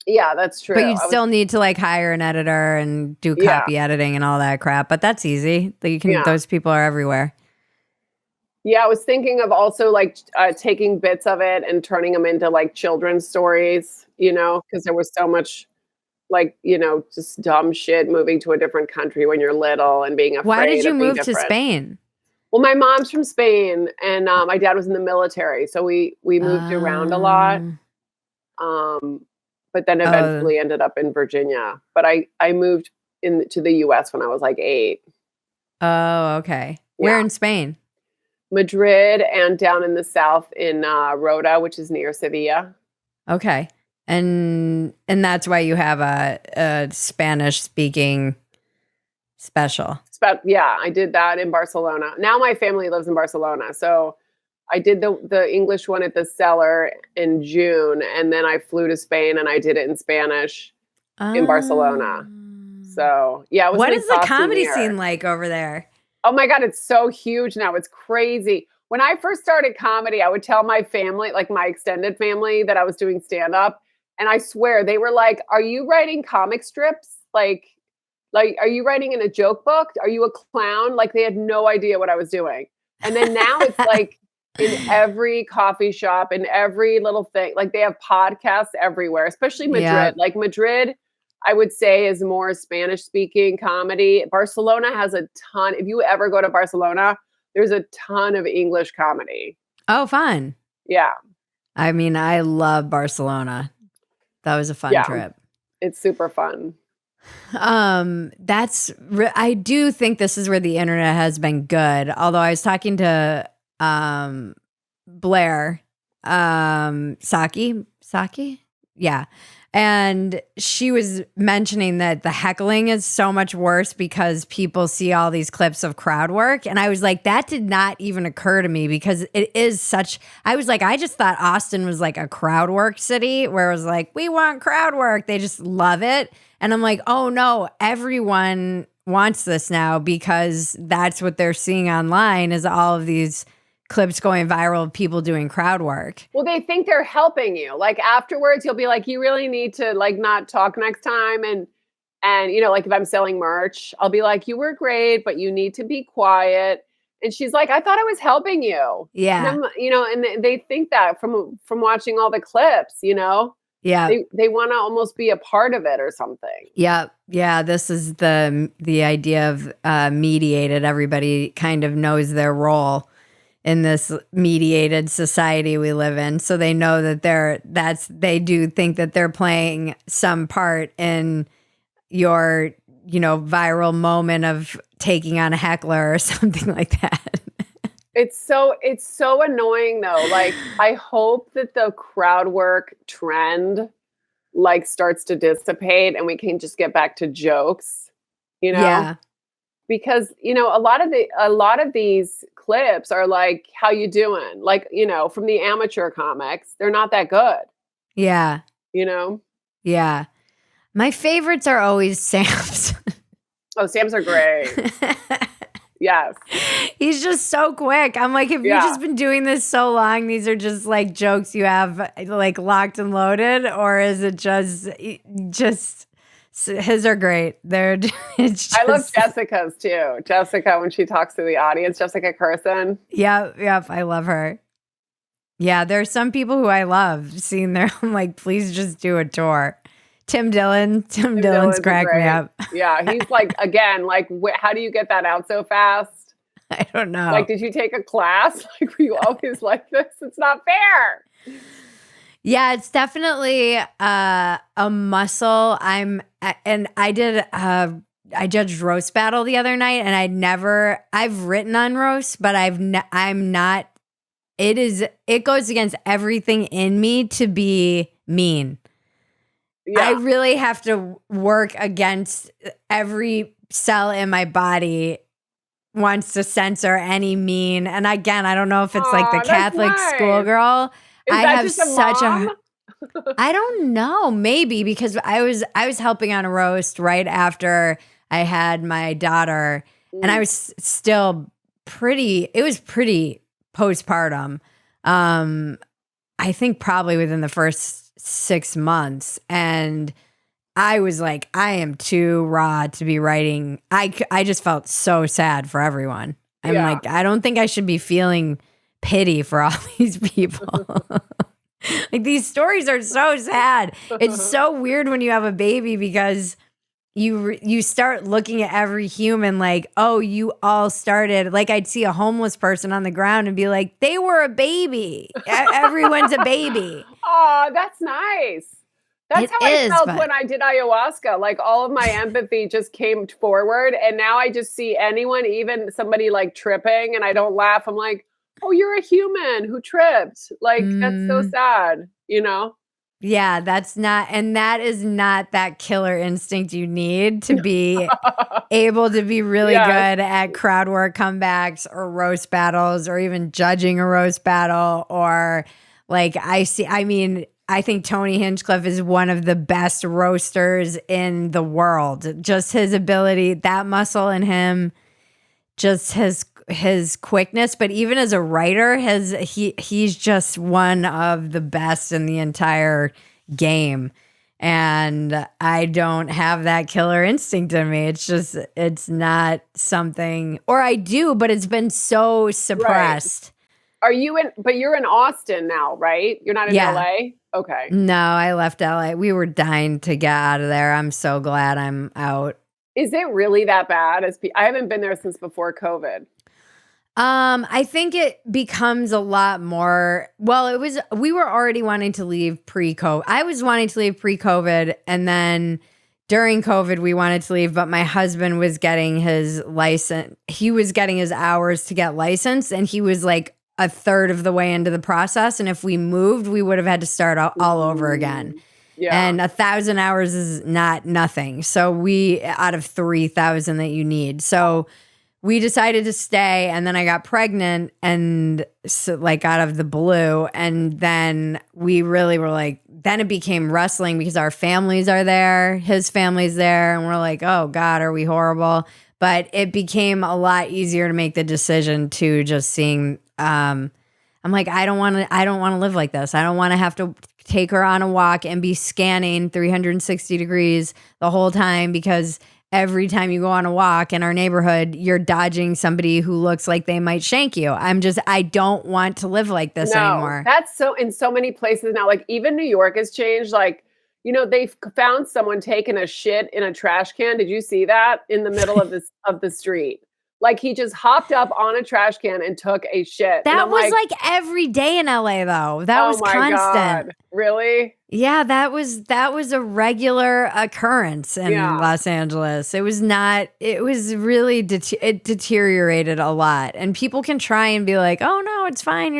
S2: Yeah, that's true.
S1: But you'd still need to like hire an editor and do copy editing and all that crap. But that's easy. You can. Those people are everywhere.
S2: Yeah, I was thinking of also like taking bits of it and turning them into like children's stories, because there was so much like, just dumb shit moving to a different country when you're little and being afraid.
S1: Why did you
S2: of being
S1: move to Spain?
S2: Well, my mom's from Spain and my dad was in the military. So we moved around a lot. But then eventually ended up in Virginia. But I moved to the US when I was like 8.
S1: Oh, okay. Where in Spain?
S2: Madrid and down in the south in Rota, which is near Sevilla.
S1: Okay. And that's why you have a Spanish speaking special.
S2: Yeah, I did that in Barcelona. Now my family lives in Barcelona. So I did the English one at the Cellar in June, and then I flew to Spain and I did it in Spanish in Barcelona. So yeah, it was
S1: what is the comedy scene like over there?
S2: Oh my God, it's so huge now. It's crazy. When I first started comedy, I would tell my family, like my extended family, that I was doing stand-up. And I swear they were like, "Are you writing comic strips? Like, are you writing in a joke book? Are you a clown?" Like they had no idea what I was doing. And then now it's like in every coffee shop, in every little thing, like they have podcasts everywhere, especially Madrid.
S1: Yeah.
S2: Like Madrid, I would say is more Spanish speaking comedy. Barcelona has a ton. If you ever go to Barcelona, there's a ton of English comedy.
S1: Oh, fun.
S2: Yeah.
S1: I mean, I love Barcelona. That was a fun trip.
S2: It's super fun.
S1: I do think this is where the internet has been good. Although I was talking to Blair Saki, yeah, and she was mentioning that the heckling is so much worse because people see all these clips of crowd work, and I was like, that did not even occur to me because it is such. I was like, I just thought Austin was like a crowd work city where it was like, we want crowd work, they just love it. And I'm like, oh no, everyone wants this now because that's what they're seeing online is all of these clips going viral of people doing crowd work.
S2: Well, they think they're helping you. Like afterwards, you'll be like, you really need to like not talk next time. And like if I'm selling merch, I'll be like, you were great, but you need to be quiet. And she's like, I thought I was helping you.
S1: Yeah.
S2: And and they think that from watching all the clips,
S1: Yeah.
S2: They want to almost be a part of it or something.
S1: Yeah. Yeah. This is the idea of mediated. Everybody kind of knows their role in this mediated society we live in. So they know that they do think that they're playing some part in your, viral moment of taking on a heckler or something like that.
S2: It's so annoying though. Like I hope that the crowd work trend like starts to dissipate and we can just get back to jokes,
S1: Yeah.
S2: Because a lot of these clips are like, how you doing? Like, from the amateur comics, they're not that good.
S1: Yeah. Yeah. My favorites are always Sam's.
S2: Oh, Sam's are great. Yes.
S1: He's just so quick. I'm like, have you just been doing this so long? These are just like jokes you have like locked and loaded, or is it just his are great.
S2: I love Jessica's too. Jessica, when she talks to the audience, Jessica Carson.
S1: Yep. I love her. Yeah, there's some people who I love seeing there. I'm like, please just do a tour. Tim Dillon's cracked me up.
S2: Yeah, he's like, again, like, how do you get that out so fast?
S1: I don't know.
S2: Like, did you take a class? Like, were you always like this? It's not fair.
S1: Yeah, it's definitely a muscle. I judged roast battle the other night, and I've written on roast, but I'm not. It goes against everything in me to be mean. Yeah. I really have to work against every cell in my body wants to censor any mean. And again, I don't know if it's like the Catholic schoolgirl.
S2: I have such a
S1: I don't know, maybe because I was helping on a roast right after I had my daughter, and I was still it was pretty postpartum. I think probably within the first 6 months, and I was like, I am too raw to be writing. I just felt so sad for everyone. I'm
S2: Yeah.
S1: like, I don't think I should be feeling pity for all these people. Like, these stories are so sad. It's so weird when you have a baby because you start looking at every human like, oh, you all started. Like, I'd see a homeless person on the ground and be like, they were a baby. Everyone's a baby.
S2: Oh, that's nice. That's
S1: It
S2: how I
S1: is,
S2: felt
S1: but
S2: when I did ayahuasca. Like, all of my empathy just came forward, and now I just see anyone, even somebody like tripping, and I don't laugh. I'm like, "Oh, you're a human who tripped." Like, that's so
S1: mm,
S2: sad, you know?
S1: yeah, that is not that killer instinct you need to be able to be really
S2: Yes.
S1: good at crowd work comebacks or roast battles or even judging a roast battle or like I think Tony Hinchcliffe is one of the best roasters in the world. Just his ability, that muscle in him, just his quickness, but even as a writer, he's just one of the best in the entire game. And I don't have that killer instinct in me. It's not something, or I do, but it's been so
S2: Right.
S1: suppressed.
S2: But you're in Austin now, right? You're not in
S1: Yeah.
S2: LA? Okay.
S1: No, I left LA. We were dying to get out of there. I'm so glad I'm out.
S2: Is it really that bad? I haven't been there since before COVID.
S1: I think it becomes a lot more. Well, we were already wanting to leave pre-COVID. I was wanting to leave pre-COVID, and then during COVID, we wanted to leave, but my husband was getting his license. He was getting his hours to get licensed, and he was like a third of the way into the process. And if we moved, we would have had to start all over again.
S2: Yeah.
S1: And 1,000 hours is not nothing. So out of 3,000 that you need. So we decided to stay, and then I got pregnant and so, like, out of the blue. And then we really were like, then it became wrestling because our families are there, his family's there, and we're like, oh God, are we horrible? But it became a lot easier to make the decision to just seeing, I'm like, I don't want to live like this. I don't want to have to take her on a walk and be scanning 360 degrees the whole time because every time you go on a walk in our neighborhood, you're dodging somebody who looks like they might shank you. I don't want to live like this anymore.
S2: That's so in so many places now. Like, even New York has changed. Like, they've found someone taking a shit in a trash can. Did you see that in the middle of the street? Like, he just hopped up on a trash can and took a shit. And
S1: That
S2: I'm
S1: was like every day in LA though. That was
S2: oh my
S1: constant.
S2: God, really?
S1: Yeah, that was a regular occurrence in
S2: Yeah.
S1: Los Angeles. It was not, it was really, it deteriorated a lot. And people can try and be like, oh no, it's fine.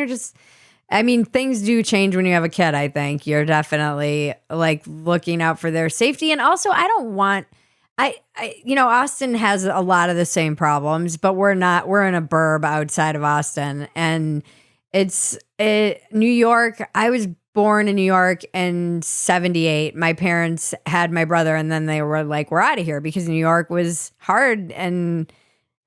S1: Things do change when you have a kid, I think. You're definitely like looking out for their safety. And also, I don't want, Austin has a lot of the same problems, but we're in a burb outside of Austin. And New York, I was born in New York in 1978. My parents had my brother, and then they were like, we're out of here because New York was hard. And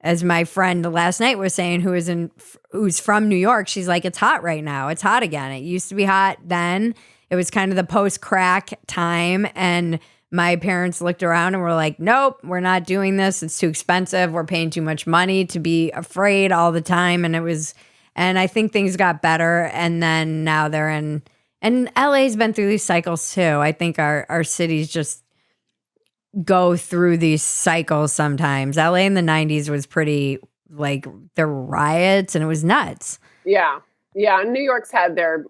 S1: as my friend last night was saying, who's from New York, she's like, it's hot right now. It's hot again. It used to be hot then. It was kind of the post-crack time. And my parents looked around and were like, nope, we're not doing this. It's too expensive. We're paying too much money to be afraid all the time. And I think things got better. And then now they're in, and LA's been through these cycles too. I think our cities just go through these cycles sometimes. LA in the 90s was pretty, like, there were riots and it was nuts.
S2: Yeah. Yeah. And New York's had their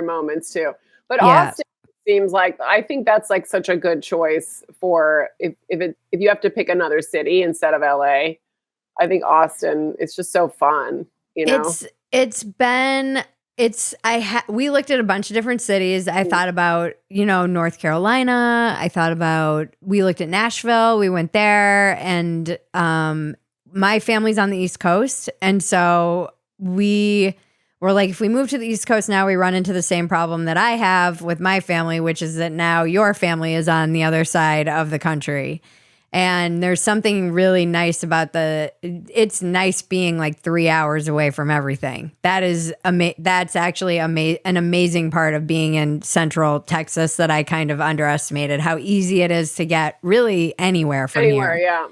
S2: moments too. But
S1: Yeah.
S2: Austin seems like, I think that's like such a good choice for if you have to pick another city instead of LA. I think Austin, it's just so fun,
S1: We looked at a bunch of different cities. I thought about, North Carolina. We looked at Nashville. We went there, and my family's on the East Coast. And so we we're like, if we move to the East Coast now, we run into the same problem that I have with my family, which is that now your family is on the other side of the country. And there's something really nice about it's nice being like 3 hours away from everything. That's actually an amazing part of being in Central Texas that I kind of underestimated, how easy it is to get really anywhere from
S2: Anywhere,
S1: here.
S2: yeah.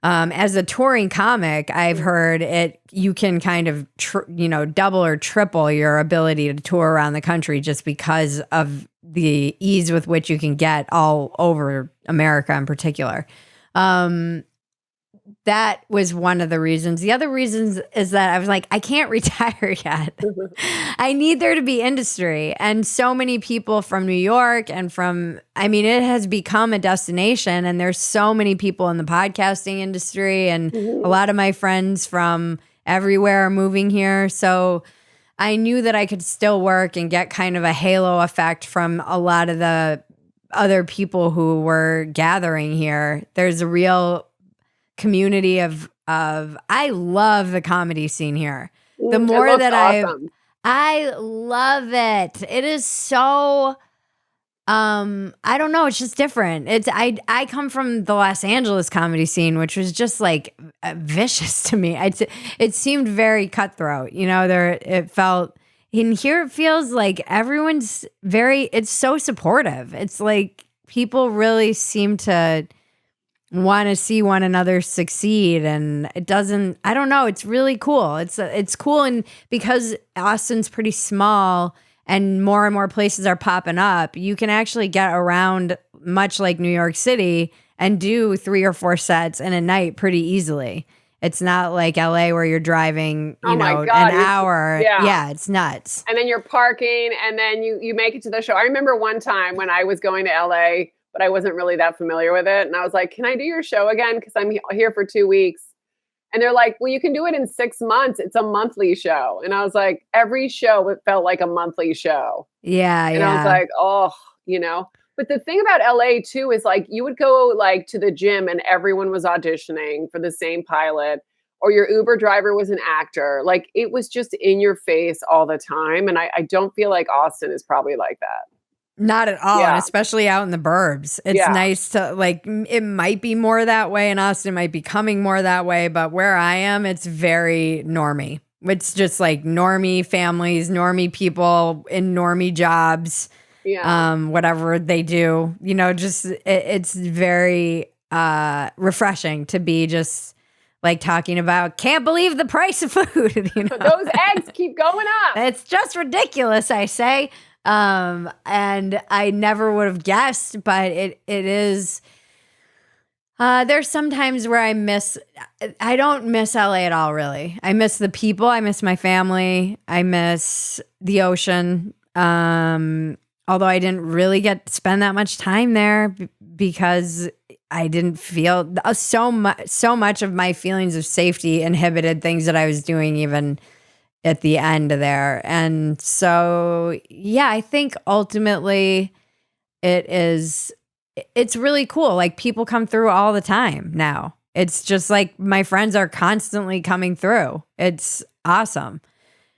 S1: As a touring comic, I've heard you can kind of, double or triple your ability to tour around the country just because of the ease with which you can get all over America in particular. That was one of the reasons. The other reasons is that I was like, I can't retire yet. I need there to be industry. And so many people from New York and it has become a destination, and there's so many people in the podcasting industry, and a lot of my friends from everywhere are moving here. So I knew that I could still work and get kind of a halo effect from a lot of the other people who were gathering here. There's a real community of I love the comedy scene here. The more that
S2: awesome.
S1: I love it. It is so I don't know, it's just different. I come from the Los Angeles comedy scene, which was just like vicious to me. It seemed very cutthroat. It felt, in here it feels like everyone's it's so supportive. It's like people really seem to want to see one another succeed, and I don't know, it's really cool. It's cool, and because Austin's pretty small and more places are popping up, you can actually get around, much like New York City, and do 3 or 4 sets in a night pretty easily. It's not like LA where you're driving, an hour. Yeah, it's nuts.
S2: And then you're parking, and then you make it to the show. I remember one time when I was going to LA, but I wasn't really that familiar with it. And I was like, can I do your show again? Because I'm here for 2 weeks. And they're like, well, you can do it in 6 months. It's a monthly show. And I was like, every show, it felt like a monthly show.
S1: Yeah,
S2: and I was like, But the thing about LA too is like you would go like to the gym and everyone was auditioning for the same pilot, or your Uber driver was an actor. Like it was just in your face all the time. And I don't feel like Austin is probably like that.
S1: Not at all, and especially out in the burbs. It's nice to, like, it might be more that way in Austin, might be coming more that way, but where I am, it's very normie. It's just like normie families, normie people in normie jobs, whatever they do. It's very refreshing to be just like talking about, can't believe the price of food.
S2: Those eggs keep going up.
S1: It's just ridiculous, I say. And I never would have guessed, but it is, there's sometimes where I don't miss LA at all, really. I miss the people. I miss my family. I miss the ocean. Although I didn't really get to spend that much time there because I didn't feel so much of my feelings of safety inhibited things that I was doing even at the end there. And so, yeah, I think ultimately it's really cool. Like people come through all the time now. It's just like my friends are constantly coming through. It's awesome.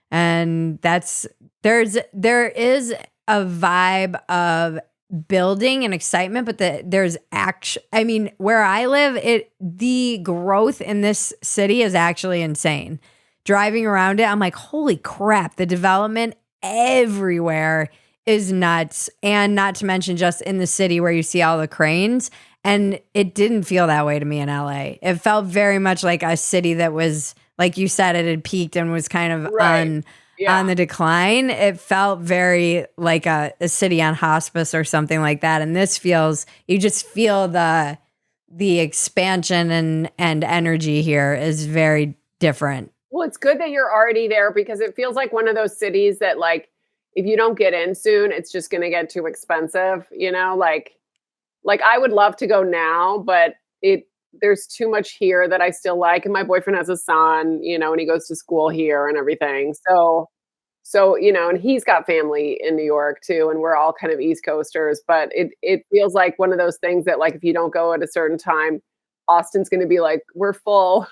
S1: And there is a vibe of building and excitement, but there's action. I mean, where I live, the growth in this city is actually insane. Driving around it, I'm like, holy crap, the development everywhere is nuts. And not to mention just in the city where you see all the cranes. And it didn't feel that way to me in LA. It felt very much like a city that was, like you said, it had peaked and was kind of on the decline. It felt very like a city on hospice or something like that. And this you just feel the expansion and energy here is very different.
S2: Well, it's good that you're already there because it feels like one of those cities that like, if you don't get in soon, it's just going to get too expensive, like I would love to go now, but there's too much here that I still like. And my boyfriend has a son, and he goes to school here and everything. So, and he's got family in New York too. And we're all kind of East Coasters, but it feels like one of those things that like, if you don't go at a certain time, Austin's going to be like, we're full.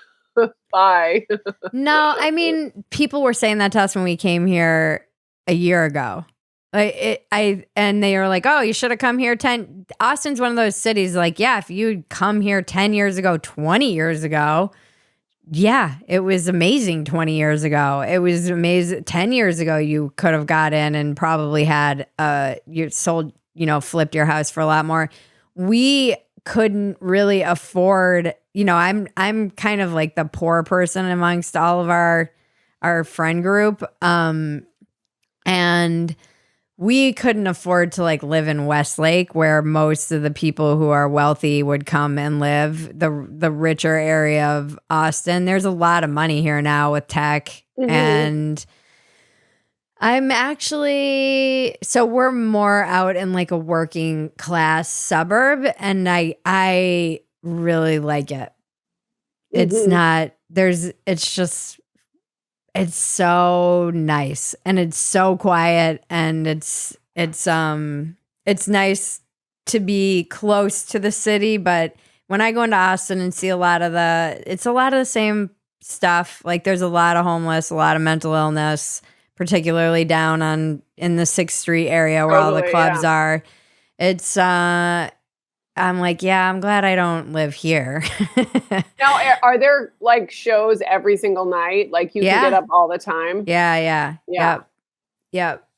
S2: Bye.
S1: No, I mean, people were saying that to us when we came here a year ago. And they were like, "Oh, you should have come here 10." Austin's one of those cities like, yeah, if you'd come here 10 years ago, 20 years ago, yeah, it was amazing 20 years ago. It was amazing 10 years ago. You could have got in and probably had you sold, flipped your house for a lot more. We couldn't really afford, I'm kind of like the poor person amongst all of our friend group. And we couldn't afford to like live in Westlake where most of the people who are wealthy would come and live, the richer area of Austin. There's a lot of money here now with tech. And I'm actually, so we're more out in like a working class suburb, and I really like it. It's not, it's so nice and it's so quiet, and it's nice to be close to the city. But when I go into Austin and see it's a lot of the same stuff. Like there's a lot of homeless, a lot of mental illness, particularly down in the 6th Street area where all the clubs are. It's I'm like, yeah, I'm glad I don't live here.
S2: Now, are there like shows every single night? Like you can get up all the time?
S1: Yeah. Yep.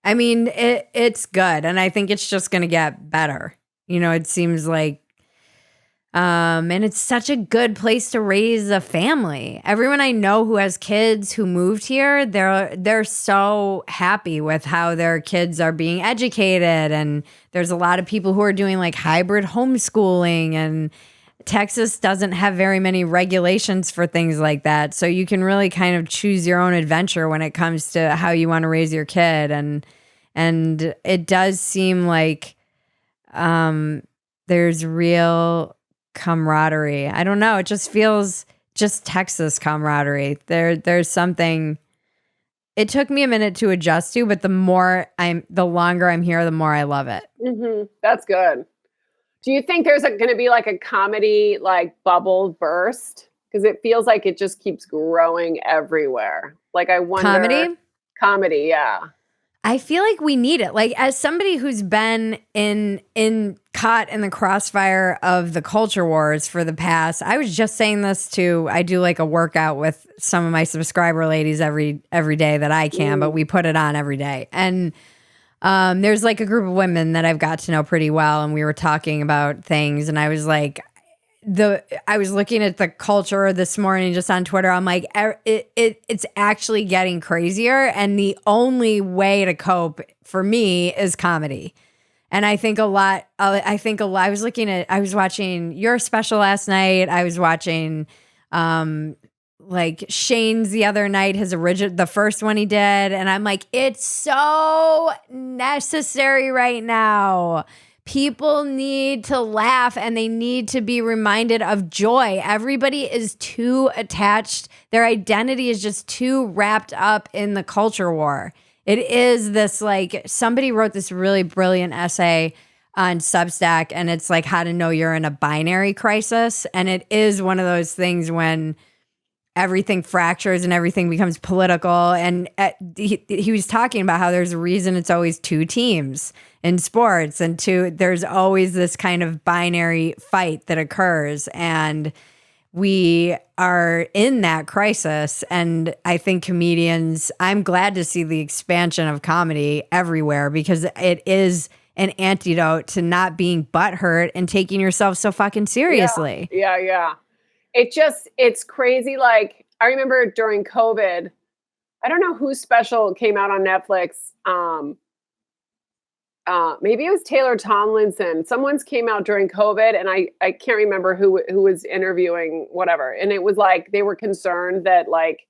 S1: I mean, it's good. And I think it's just going to get better. It seems like, and it's such a good place to raise a family. Everyone I know who has kids who moved here, they're so happy with how their kids are being educated. And there's a lot of people who are doing like hybrid homeschooling, and Texas doesn't have very many regulations for things like that. So you can really kind of choose your own adventure when it comes to how you want to raise your kid. And it does seem like there's real camaraderie. I don't know. It just feels just Texas camaraderie. There's something. It took me a minute to adjust to, but the longer I'm here, the more I love it.
S2: That's good. Do you think there's going to be like a comedy like bubble burst? Because it feels like it just keeps growing everywhere. Like I wonder. Comedy, yeah.
S1: I feel like we need it. Like as somebody who's been caught in the crossfire of the culture wars for the past, I was just saying this I do like a workout with some of my subscriber ladies every day that I can, but we put it on every day. And there's like a group of women that I've got to know pretty well, and we were talking about things, and I was like, I was looking at the culture this morning just on Twitter. I'm like, it's actually getting crazier, and the only way to cope for me is comedy. And I think a lot. I was watching your special last night. I was watching like Shane's the other night, the first one he did, and I'm like, it's so necessary right now. People need to laugh, and they need to be reminded of joy. Everybody is too attached. Their identity is just too wrapped up in the culture war. It is this like, somebody wrote this really brilliant essay on Substack, and it's like how to know you're in a binary crisis. And it is one of those things when everything fractures and everything becomes political. And he was talking about how there's a reason it's always two teams in sports, and there's always this kind of binary fight that occurs, and we are in that crisis. And I think I'm glad to see the expansion of comedy everywhere, because it is an antidote to not being butthurt and taking yourself so fucking seriously.
S2: Yeah. It's crazy. Like I remember during COVID, I don't know whose special came out on Netflix. Maybe it was Taylor Tomlinson. Someone's came out during COVID, and I can't remember who was interviewing, whatever. And it was like they were concerned that like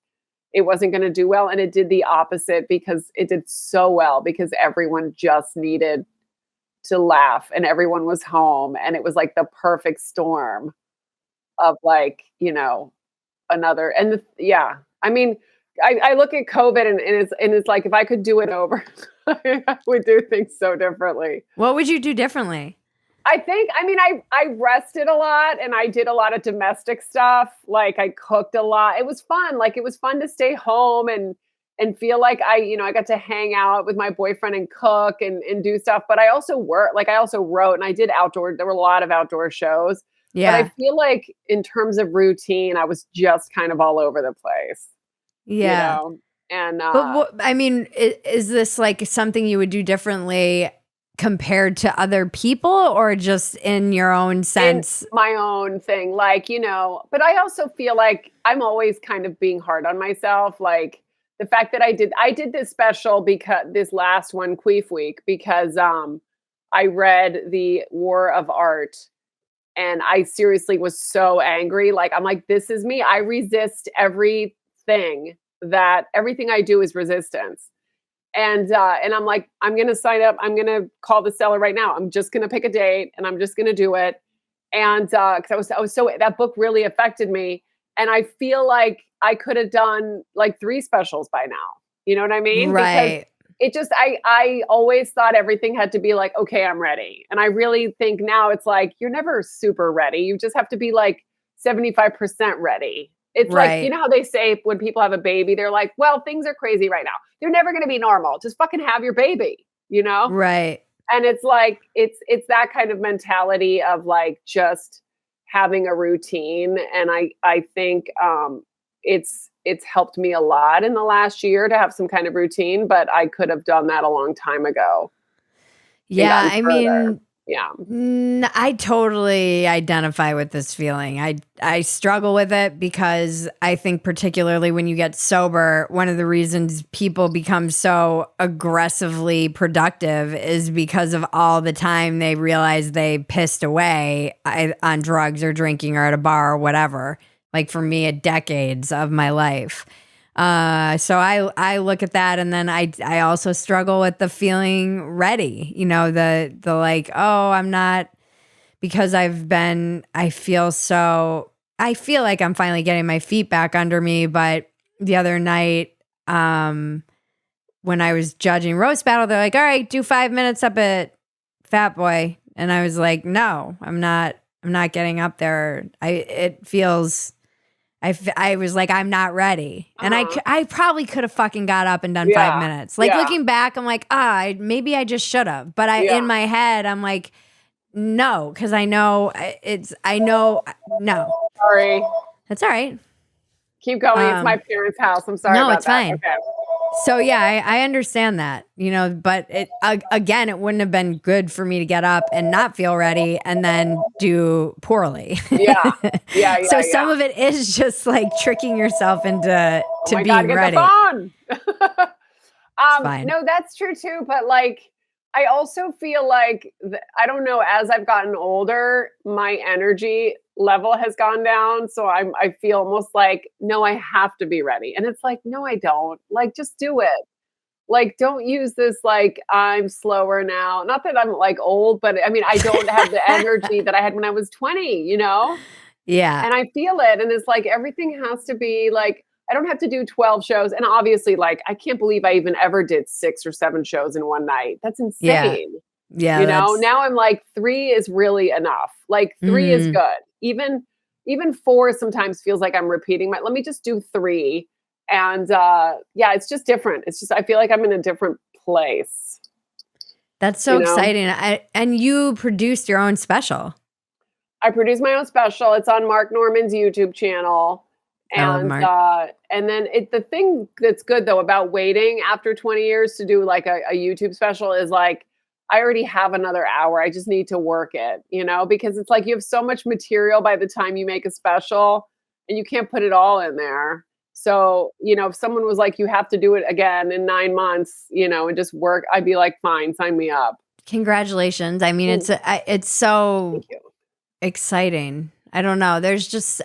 S2: it wasn't going to do well, and it did the opposite, because it did so well because everyone just needed to laugh, and everyone was home, and it was like the perfect storm of like, another. And I mean, I look at COVID and it's like, if I could do it over, I would do things so differently.
S1: What would you do differently?
S2: I mean, I rested a lot and I did a lot of domestic stuff. Like I cooked a lot. It was fun. Like it was fun to stay home and feel like I got to hang out with my boyfriend and cook and do stuff. But I also worked, like I also wrote and I did outdoor. There were a lot of outdoor shows. But I
S1: Yeah.
S2: feel like in terms of routine, I was just kind of all over the place, you
S1: Yeah.
S2: know? And
S1: But what, I mean, is this like something you would do differently compared to other people or just in your own
S2: in
S1: sense?
S2: my own thing, like, but I also feel like I'm always kind of being hard on myself. Like the fact that I did this special because this last one, Queef Week, because I read The War of Art and I seriously was so angry. Like, I'm like, this is me. I resist everything I do is resistance. And I'm like, I'm gonna sign up. I'm gonna call the seller right now. I'm just gonna pick a date and I'm just gonna do it. And because I was so that book really affected me. And I feel like I could have done like 3 specials by now. You know what I mean? Because
S1: Right.
S2: it just I always thought everything had to be like, okay, I'm ready. And I really think now it's like you're never super ready. You just have to be like 75% ready. It's like, you
S1: Right.
S2: know how they say when people have a baby, they're like, well, things are crazy right now. They're never gonna be normal. Just fucking have your baby, you know?
S1: Right.
S2: And it's like it's that kind of mentality of like just having a routine. And I think it's helped me a lot in the last year to have some kind of routine, but I could have done that a long time ago and
S1: Yeah.
S2: gotten
S1: I
S2: further.
S1: mean,
S2: Yeah.
S1: I totally identify with this feeling. I struggle with it because I think particularly when you get sober, one of the reasons people become so aggressively productive is because of all the time they realize they pissed away on drugs or drinking or at a bar or whatever. Like for me, decades of my life. So I look at that and then I also struggle with the feeling ready, the like, oh, I'm not, because I feel like I'm finally getting my feet back under me. But the other night, when I was judging roast battle, they're like, all right, do 5 minutes up at Fat Boy. And I was like, no, I'm not getting up there. I was like, I'm not ready. And
S2: Uh-huh.
S1: I probably could have fucking got up and done 5
S2: Yeah.
S1: minutes. Like
S2: Yeah.
S1: looking back, I'm like, maybe I just should have. But
S2: Yeah.
S1: in my head, I'm like, no, because no,
S2: Sorry.
S1: that's all right.
S2: Keep going. It's my
S1: Um,
S2: parents' house. I'm sorry
S1: no,
S2: about
S1: it's
S2: that.
S1: fine.
S2: Okay.
S1: So yeah, I understand that, but again, it wouldn't have been good for me to get up and not feel ready and then do poorly.
S2: Yeah. Yeah.
S1: So
S2: Yeah.
S1: some
S2: Yeah.
S1: of it is just like tricking yourself into
S2: Oh
S1: to
S2: my God,
S1: being
S2: get the
S1: ready.
S2: phone.
S1: It's fine.
S2: No, that's true too. But like, I also feel like, I don't know, as I've gotten older, my energy level has gone down. So I feel almost like, no, I have to be ready. And it's like, no, I don't. Like, just do it. Like, don't use this, like, I'm slower now. Not that I'm like old, but I mean, I don't have the energy that I had when I was 20, you know?
S1: Yeah.
S2: And I feel it, and it's like everything has to be like I don't have to do 12 shows, and obviously, like, I can't believe I even ever did 6 or 7 shows in one night. That's
S1: Yeah.
S2: insane,
S1: Yeah,
S2: you know?
S1: that's
S2: Now I'm like, 3 is really enough. Like, 3 is
S1: mm,
S2: good. Even 4 sometimes feels like I'm repeating my let me just do 3, and, yeah, it's just different. It's just I feel like I'm in a different place,
S1: that's so
S2: you know?
S1: exciting. And you produced your own special.
S2: I produce my own special. It's on Mark Norman's YouTube channel.
S1: I love
S2: And
S1: Mark.
S2: and then the thing that's good though about waiting after 20 years to do like a YouTube special is like I already have another hour. I just need to work it, because it's like you have so much material by the time you make a special and you can't put it all in there. So, if someone was like, you have to do it again in 9 months, and just work, I'd be like, fine, sign me up.
S1: Congratulations. I mean,
S2: Mm,
S1: it's so
S2: thank you.
S1: exciting. I don't know. There's just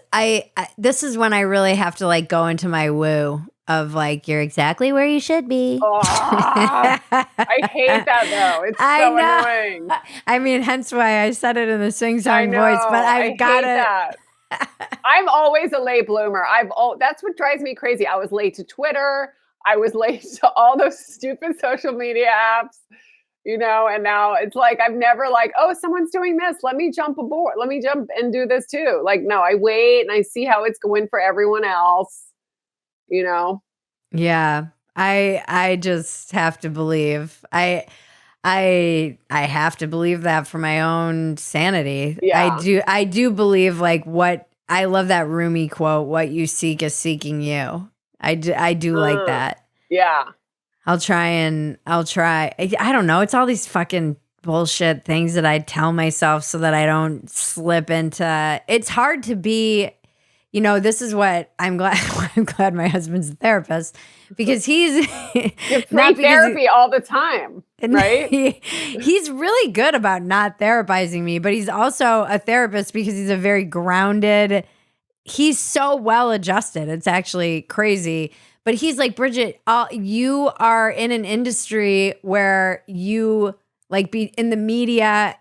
S1: this is when I really have to like go into my woo of like you're exactly where you should be.
S2: Ah, I hate that though. It's
S1: I
S2: so
S1: know.
S2: annoying.
S1: I mean, hence why I said it in the sing
S2: I
S1: song voice, but
S2: know. I
S1: I've got
S2: hate
S1: to
S2: that. I'm always a late bloomer. That's what drives me crazy. I was late to Twitter. I was late to all those stupid social media apps. And now it's like, I've never like, oh, someone's doing this. Let me jump aboard. Let me jump and do this too. Like, no, I wait and I see how it's going for everyone else, you know?
S1: Yeah. I just have to believe. I have to believe that for my own sanity.
S2: Yeah.
S1: I do believe like what I love that Rumi quote, what you seek is seeking you. I do like that.
S2: Yeah.
S1: I'll try. I don't know. It's all these fucking bullshit things that I tell myself so that I don't slip into. It's hard to be, this is what I'm glad. I'm glad my husband's a therapist because he's
S2: You have free therapy all the time, right?
S1: He's really good about not therapizing me, but he's also a therapist because he's a very grounded. He's so well adjusted. It's actually crazy. But he's like, Bridget, you are in an industry where you like be in the media.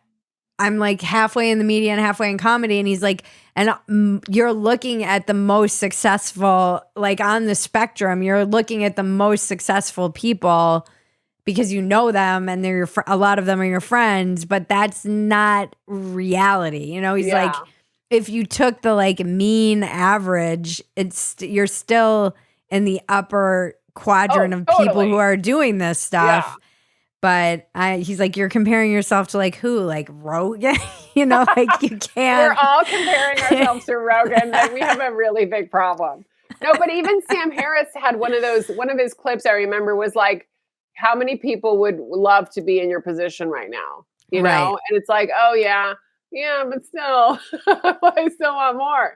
S1: I'm like halfway in the media and halfway in comedy. And he's like, and you're looking at the most successful, like on the spectrum, you're looking at the most successful people because you know them and they're a lot of them are your friends, but that's not reality. He's like, if you took the like mean average, you're still in the upper quadrant of people who are doing this stuff. But he's like, you're comparing yourself to like who? Like Rogan? Like you can't.
S2: We're all comparing ourselves to Rogan. Like we have a really big problem. No, but even Sam Harris had one of his clips I remember was like, how many people would love to be in your position right now?
S1: Right.
S2: And it's like, oh yeah, but still, I still want more,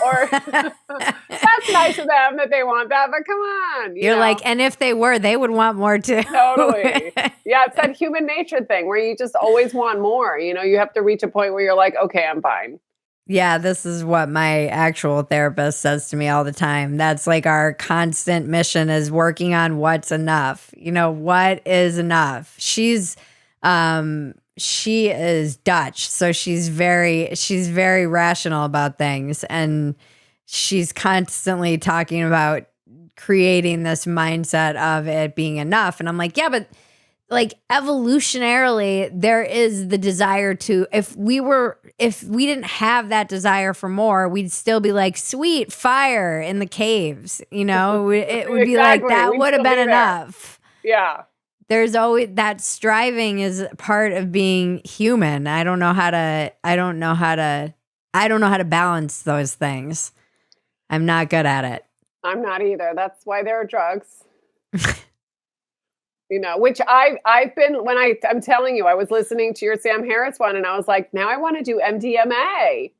S2: or that's nice of them that they want that, but come on.
S1: You're like, and if they would want more too.
S2: Totally. Yeah, it's that human nature thing where you just always want more. You have to reach a point where you're like, okay, I'm fine.
S1: Yeah, this is what my actual therapist says to me all the time. That's like our constant mission is working on what's enough. What is enough? She is Dutch, so she's very rational about things, and she's constantly talking about creating this mindset of it being enough. And I'm like, yeah, but like evolutionarily, there is the desire to, if we didn't have that desire for more, we'd still be like, sweet fire in the caves, it would be like, that would have been enough.
S2: Yeah.
S1: There's always that striving is part of being human. I don't know how to balance those things. I'm not good at it.
S2: I'm not either. That's why there are drugs. Which I've been, I'm telling you, I was listening to your Sam Harris one and I was like, now I want to do MDMA.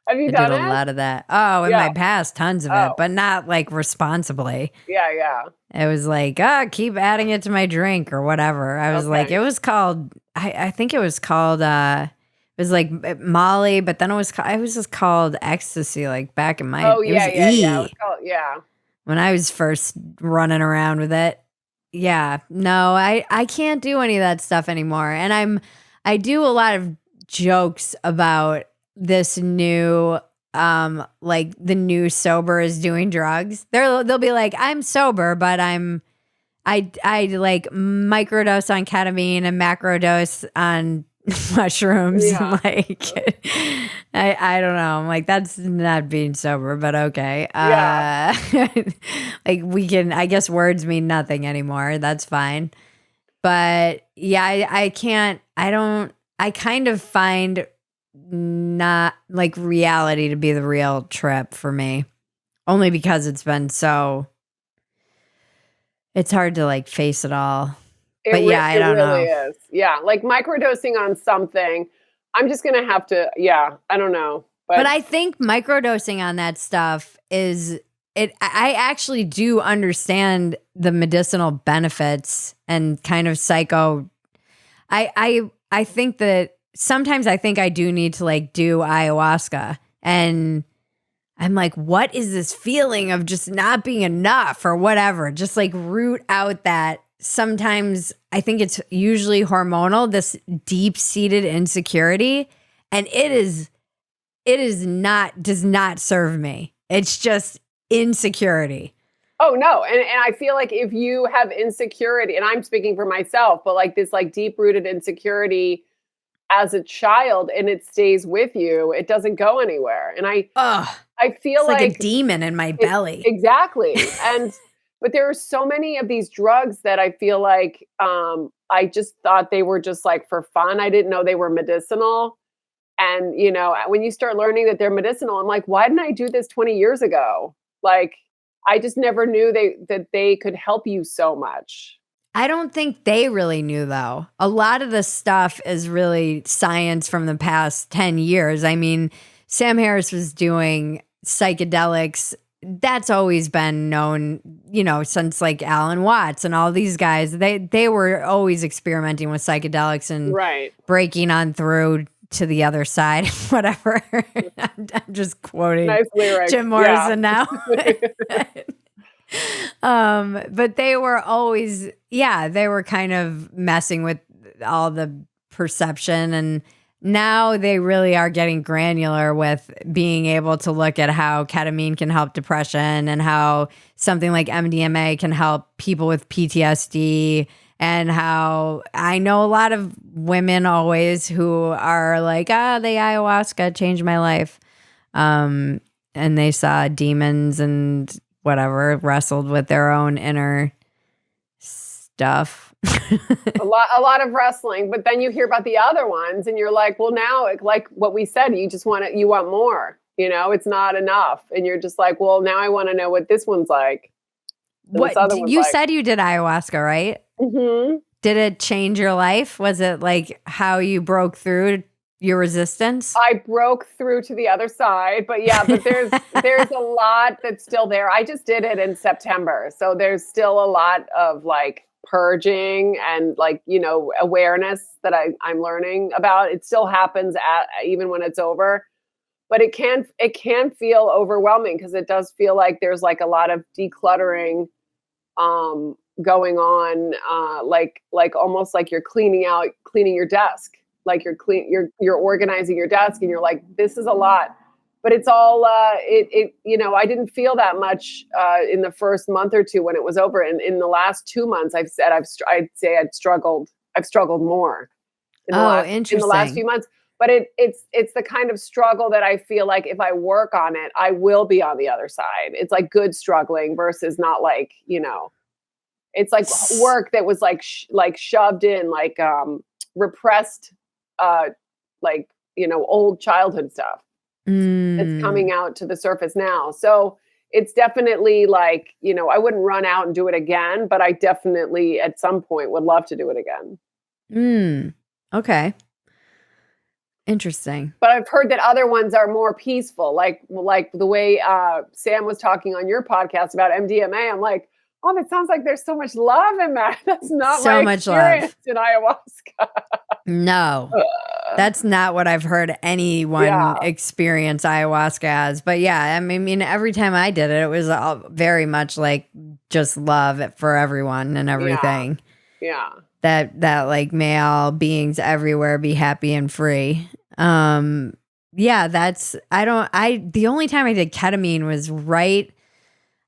S2: Have you done it?
S1: I did a lot of that. Oh, in my past, tons of it, but not like responsibly.
S2: Yeah.
S1: It was like, keep adding it to my drink or whatever. I was like, it was called, I think it was called, it was like Molly, but then it was just called ecstasy, like back in my,
S2: it was E. Yeah, it was called,
S1: when I was first running around with it. Yeah, no, I can't do any of that stuff anymore. And I do a lot of jokes about this new like the new sober is doing drugs. They'll be like, I'm sober, but I like microdose on ketamine and macrodose on mushrooms.
S2: Yeah.
S1: Like I don't know. I'm like, that's not being sober, but okay. Like I guess words mean nothing anymore. That's fine. But yeah, I kind of find not like reality to be the real trip for me, only because it's hard to like face it all. But yeah, I don't know.
S2: It really is. Yeah, like microdosing on something, I'm just gonna have to. Yeah, I don't know.
S1: But I think microdosing on that stuff is it. I actually do understand the medicinal benefits and kind of psycho. I think that. Sometimes I think I do need to like do ayahuasca, and I'm like, what is this feeling of just not being enough or whatever? Just like root out that. Sometimes I think it's usually hormonal, this deep-seated insecurity, and does not serve me. It's just insecurity.
S2: Oh no. And I feel like if you have insecurity, and I'm speaking for myself, but like this like deep rooted insecurity as a child and it stays with you, it doesn't go anywhere. And
S1: Ugh,
S2: I feel
S1: it's like a
S2: like
S1: demon in my
S2: it,
S1: belly.
S2: exactly. And but there are so many of these drugs that I feel like I just thought they were just like for fun. I didn't know they were medicinal. And you know, when you start learning that they're medicinal, I'm like, why didn't I do this 20 years ago? Like I just never knew that they could help you so much.
S1: I don't think they really knew, though. A lot of the stuff is really science from the past 10 years. I mean, Sam Harris was doing psychedelics. That's always been known, you know, since like Alan Watts and all these guys. They were always experimenting with psychedelics and
S2: Right.
S1: breaking on through to the other side, whatever. I'm just quoting
S2: Nice lyric.
S1: Jim
S2: Yeah.
S1: Morrison now. But they were always, yeah, they were kind of messing with all the perception, and now they really are getting granular with being able to look at how ketamine can help depression and how something like MDMA can help people with PTSD, and how I know a lot of women always who are like, the ayahuasca changed my life. And they saw demons and whatever, wrestled with their own inner stuff.
S2: A lot of wrestling, but then you hear about the other ones and you're like, well, now like what we said, you want more, you know, it's not enough. And you're just like, well, now I want to know what this one's like.
S1: What you said you did ayahuasca, right?
S2: Mm-hmm.
S1: Did it change your life? Was it like how you broke through your resistance?
S2: I broke through to the other side, but yeah, but there's a lot that's still there. I just did it in September. So there's still a lot of like purging and like, you know, awareness that I'm learning about. It still happens even when it's over. But it can feel overwhelming because it does feel like there's like a lot of decluttering going on, like almost like you're cleaning your desk, like you're organizing your desk, and you're like, this is a lot, but it's all you know, I didn't feel that much in the first month or two when it was over, and in the last 2 months I'd say I've struggled more in the last few months. But it's the kind of struggle that I feel like if I work on it, I will be on the other side. It's like good struggling versus not like, you know, it's like work that was like shoved in, like repressed, like, you know, old childhood stuff. It's coming out to the surface now. So it's definitely like, you know, I wouldn't run out and do it again, but I definitely at some point would love to do it again.
S1: Okay. Interesting.
S2: But I've heard that other ones are more peaceful, like the way Sam was talking on your podcast about MDMA. I'm like, oh, that sounds like there's so much love in that. That's not
S1: so
S2: my
S1: much
S2: experience
S1: love
S2: in ayahuasca.
S1: No, that's not what I've heard anyone experience ayahuasca as. But yeah, I mean, every time I did it, it was very much like just love for everyone and everything.
S2: Yeah.
S1: That like may all beings everywhere be happy and free. Yeah, the only time I did ketamine was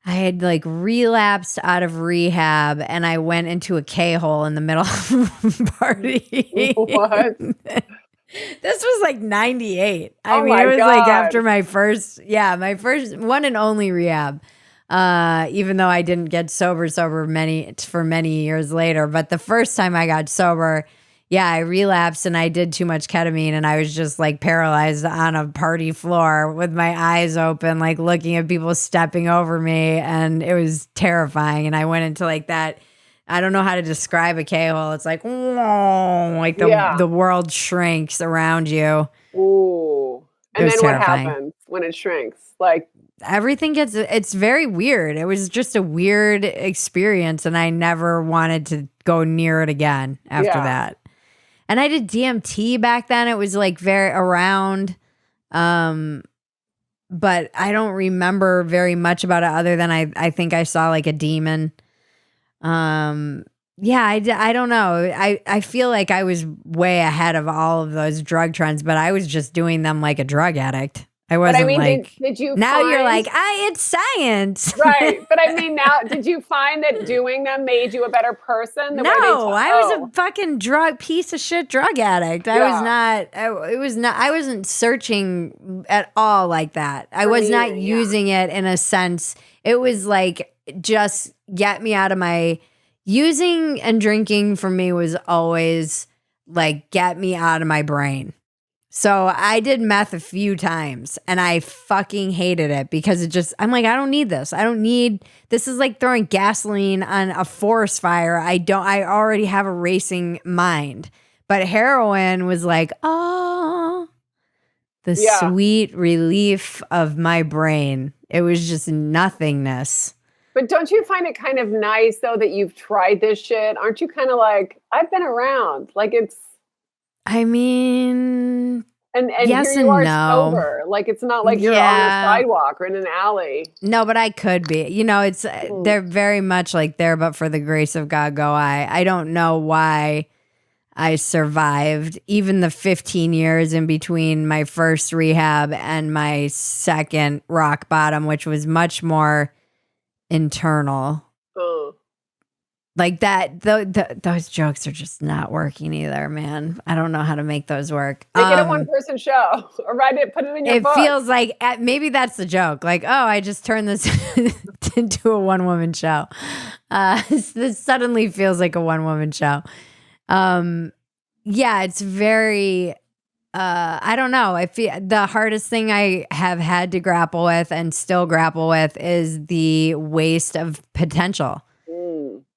S1: I had like relapsed out of rehab and I went into a K-hole in the middle of a party.
S2: What?
S1: This was like 98. I
S2: Oh
S1: mean,
S2: my
S1: it was
S2: God.
S1: like after my first one and only rehab. Even though I didn't get sober for many years later. But the first time I got sober, yeah, I relapsed and I did too much ketamine and I was just like paralyzed on a party floor with my eyes open, like looking at people stepping over me, and it was terrifying. And I went into like that, I don't know how to describe a K-hole. It's like, whoa, like the world shrinks around you.
S2: Ooh. And then
S1: terrifying.
S2: What happens when it shrinks? Like
S1: everything it's very weird. It was just a weird experience and I never wanted to go near it again after that. And I did DMT back then. It was like very around, but I don't remember very much about it other than I think I saw like a demon. Yeah, I don't know. I feel like I was way ahead of all of those drug trends, but I was just doing them like a drug addict. I
S2: But I
S1: wasn't
S2: mean,
S1: like,
S2: did you
S1: now you're
S2: find
S1: like, it's science.
S2: right, but I mean now, did you find that doing them made you a better person the
S1: No,
S2: way they
S1: I was a fucking piece of shit drug addict. I was
S2: Yeah.
S1: not, I wasn't searching at all like that. I was not
S2: meaning,
S1: using it in a sense. It was like, just get me out of my, using and drinking for me was always like, get me out of my brain. So I did meth a few times and I fucking hated it because I'm like, I don't need this. This is like throwing gasoline on a forest fire. I already have a racing mind. But heroin was like, oh, the sweet relief of my brain. It was just nothingness.
S2: But don't you find it kind of nice though that you've tried this shit? Aren't you kind of like, I've been around, like it's,
S1: I mean,
S2: and
S1: yes
S2: here you
S1: and
S2: are
S1: no.
S2: sober. Like it's not like you're on a sidewalk or in an alley.
S1: No, but I could be. It's they're very much like there, but for the grace of God go I. I don't know why I survived even the 15 years in between my first rehab and my second rock bottom, which was much more internal. Like that, those jokes are just not working either, man. I don't know how to make those work.
S2: Make it a one-person show, or write it, put it in your book.
S1: It feels like maybe that's the joke. Like, oh, I just turned this into a one-woman show. This suddenly feels like a one-woman show. Yeah, it's very. I don't know. I feel the hardest thing I have had to grapple with and still grapple with is the waste of potential.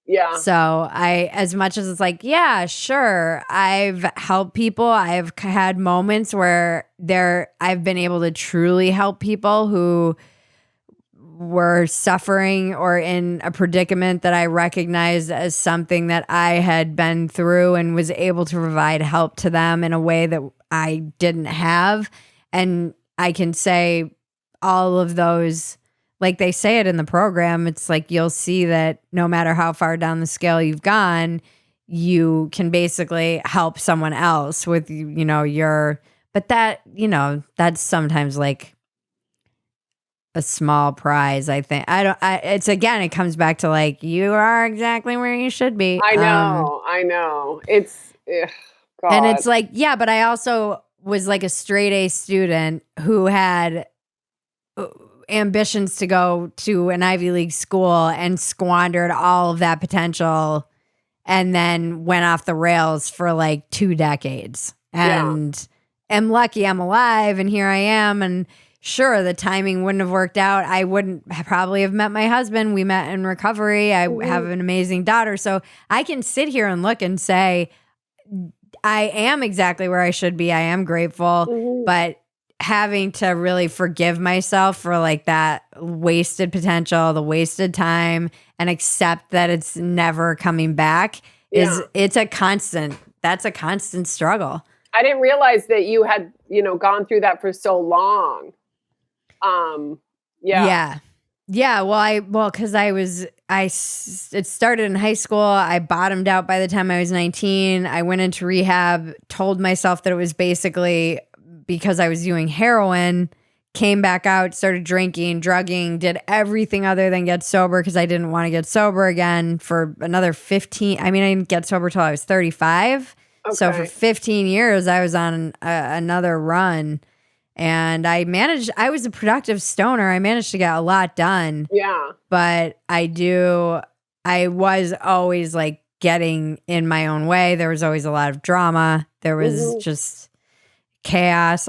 S2: Yeah.
S1: So as much as it's like, yeah, sure, I've helped people. I've had moments where I've been able to truly help people who were suffering or in a predicament that I recognized as something that I had been through and was able to provide help to them in a way that I didn't have. And I can say all of those, like they say it in the program, it's like you'll see that no matter how far down the scale you've gone, you can basically help someone else with, but that, that's sometimes like a small prize, I think. It comes back to like, you are exactly where you should be.
S2: I know. It's, God.
S1: And it's like, yeah, but I also was like a straight A student who had ambitions to go to an Ivy League school and squandered all of that potential and then went off the rails for like 2 decades. And am lucky I'm alive and here I am. And sure, the timing wouldn't have worked out. I wouldn't probably have met my husband. We met in recovery. I have an amazing daughter. So I can sit here and look and say, I am exactly where I should be. I am grateful, but having to really forgive myself for like that wasted potential, the wasted time, and accept that it's never coming back that's a constant struggle.
S2: I didn't realize that you had, gone through that for so long.
S1: Yeah. Well, cause it started in high school. I bottomed out by the time I was 19. I went into rehab, told myself that it was basically because I was doing heroin, came back out, started drinking, drugging, did everything other than get sober because I didn't want to get sober again for another 15. I mean, I didn't get sober till I was 35. Okay. So for 15 years, I was on another run. And I was a productive stoner. I managed to get a lot done.
S2: Yeah.
S1: But I was always like getting in my own way. There was always a lot of drama. There was just chaos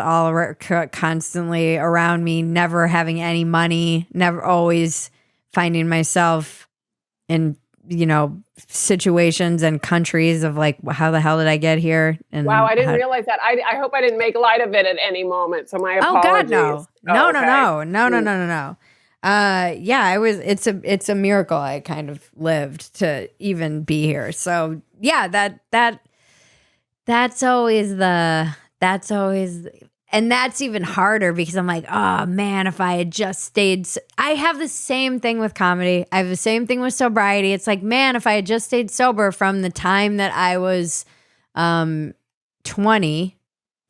S1: constantly around me, never having any money, never always finding myself in, situations and countries of like, how the hell did I get here? And
S2: wow, I didn't realize that. I hope I didn't make light of it at any moment. So my apologies.
S1: Oh God, no. Yeah, it's a miracle I kind of lived to even be here. So yeah, that's always and that's even harder because I'm like, oh man, if I had just stayed. I have the same thing with comedy. I have the same thing with sobriety. It's like, man, if I had just stayed sober from the time that I was 20,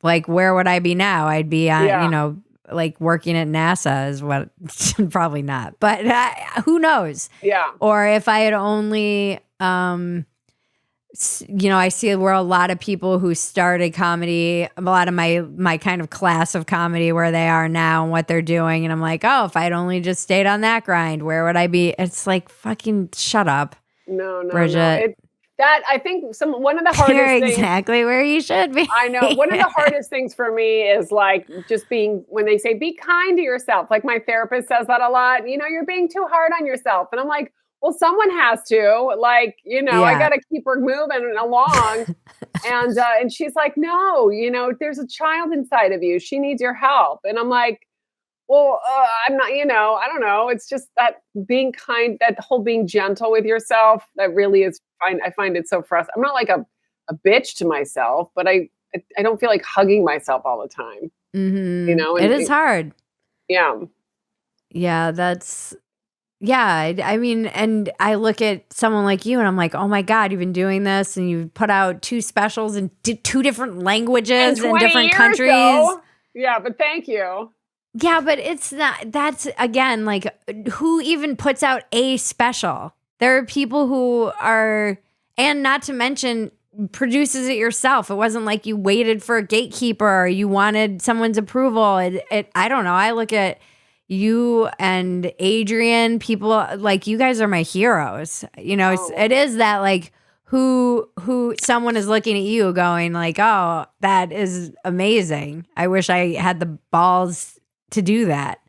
S1: like where would I be now? I'd be, like working at NASA is what, probably not, but who knows?
S2: Yeah.
S1: Or if I had only, I see where a lot of people who started comedy, a lot of my kind of class of comedy, where they are now and what they're doing. And I'm like, oh, if I'd only just stayed on that grind, where would I be? It's like, fucking shut up.
S2: No,
S1: Bridget.
S2: That I think one of the hardest
S1: You're
S2: things.
S1: exactly where you should be.
S2: I know. One of the hardest things for me is like just when they say be kind to yourself. Like my therapist says that a lot. You're being too hard on yourself. And I'm like, well, someone has to. Like, I got to keep her moving along. And she's like, no, there's a child inside of you. She needs your help. And I'm like, well, I'm not, I don't know. It's just that being kind, that whole being gentle with yourself, that really is fine. I find it so frustrating. I'm not like a bitch to myself, but I don't feel like hugging myself all the time.
S1: Mm-hmm. It is hard.
S2: Yeah.
S1: Yeah, I mean, and I look at someone like you and I'm like, oh my God, you've been doing this and you've put out 2 specials in 2 different languages in different countries.
S2: Though. Yeah, but thank you.
S1: Yeah, but it's not, that's again, like who even puts out a special? There are people who are, and not to mention produces it yourself. It wasn't like you waited for a gatekeeper or you wanted someone's approval. I don't know. I look at you and Adrian, people like you guys are my heroes. It is that like who someone is looking at you going like, oh, that is amazing. I wish I had the balls to do that.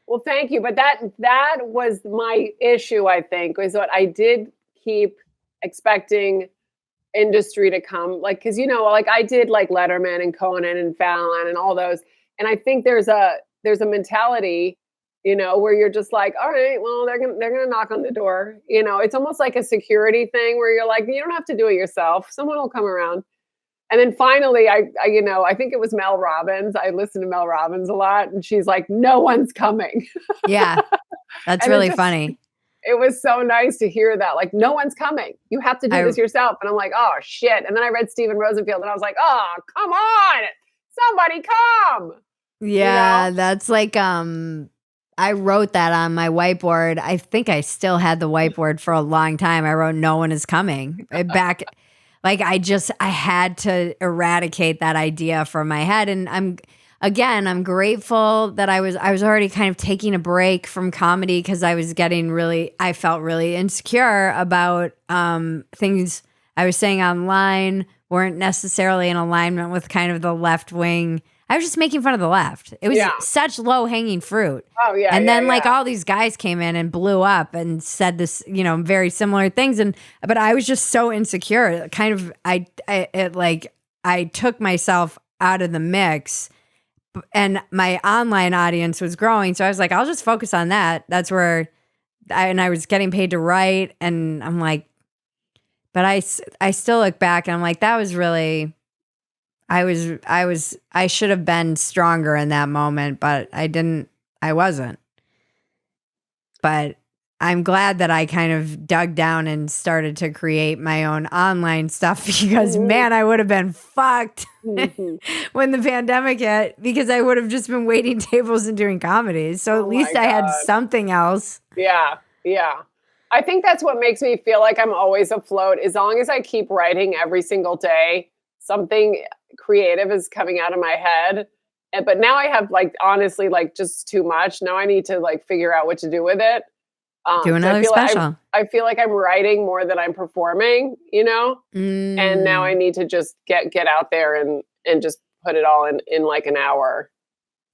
S2: Well, thank you. But that was my issue, I think, was what I did keep expecting industry to come. Like, cause like I did like Letterman and Conan and Fallon and all those. And I think there's a mentality, where you're just like, all right, well, they're gonna knock on the door. It's almost like a security thing where you're like, you don't have to do it yourself. Someone will come around. And then finally, I think it was Mel Robbins. I listen to Mel Robbins a lot, and she's like, "No one's coming."
S1: Yeah, that's really funny.
S2: It was so nice to hear that. Like, no one's coming. You have to do this yourself. And I'm like, oh shit. And then I read Stephen Rosenfield, and I was like, oh, come on, somebody come.
S1: Yeah, that's like I wrote that on my whiteboard. I think I still had the whiteboard for a long time. I wrote, "No one is coming." Back. Like I had to eradicate that idea from my head. And I'm grateful that I was already kind of taking a break from comedy because I felt really insecure about things I was saying online weren't necessarily in alignment with kind of the left wing. I was just making fun of the left. It was such low hanging fruit.
S2: Oh yeah.
S1: And then all these guys came in and blew up and said this, very similar things. But I was just so insecure. Kind of, I took myself out of the mix, and my online audience was growing. So I was like, I'll just focus on that. That's where, I was getting paid to write, and I'm like, but I still look back and I'm like, that was really. I should have been stronger in that moment, but I wasn't. But I'm glad that I kind of dug down and started to create my own online stuff because man, I would have been fucked when the pandemic hit because I would have just been waiting tables and doing comedies. So at least I had something else.
S2: Yeah. Yeah. I think that's what makes me feel like I'm always afloat. As long as I keep writing every single day, something creative is coming out of my head. But now I have honestly, just too much. Now I need to figure out what to do with it.
S1: Do another special.
S2: I feel like I'm writing more than I'm performing, and now I need to just get out there and just put it all in like an hour.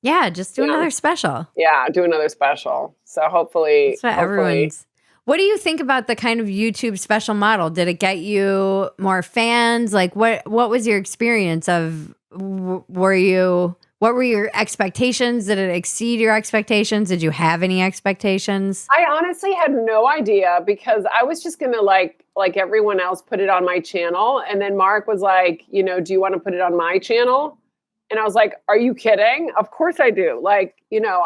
S1: Yeah. Just do another special.
S2: Yeah. Do another special. So hopefully.
S1: That's what everyone's. What do you think about the kind of YouTube special model? Did it get you more fans? Like what was your experience of, what were your expectations? Did it exceed your expectations? Did you have any expectations?
S2: I honestly had no idea because I was just going to like everyone else put it on my channel. And then Mark was like, do you want to put it on my channel? And I was like, are you kidding? Of course I do. I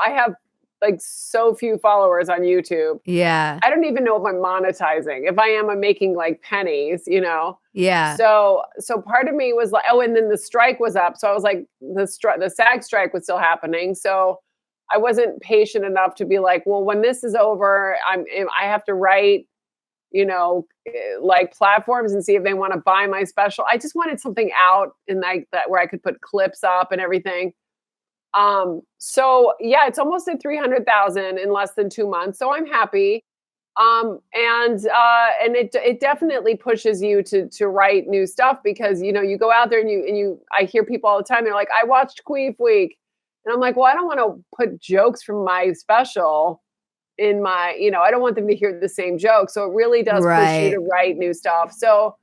S2: have like so few followers on YouTube.
S1: Yeah.
S2: I don't even know if I'm monetizing. If I am, I'm making like pennies, you know?
S1: Yeah.
S2: So part of me was like, oh, and then the strike was up. So I was like, the SAG strike was still happening. So I wasn't patient enough to be like, well, when this is over, I have to write, you know, like platforms and see if they want to buy my special. I just wanted something out in like that where I could put clips up and everything. So yeah, it's almost at 300,000 in less than 2 months. So I'm happy. And it definitely pushes you to write new stuff because, you know, you go out there and I hear people all the time. They're like, I watched Queef Week. And I'm like, well, I don't want to put jokes from my special in my, you know, I don't want them to hear the same joke. So it really does push you
S1: Right.
S2: to write new stuff. So,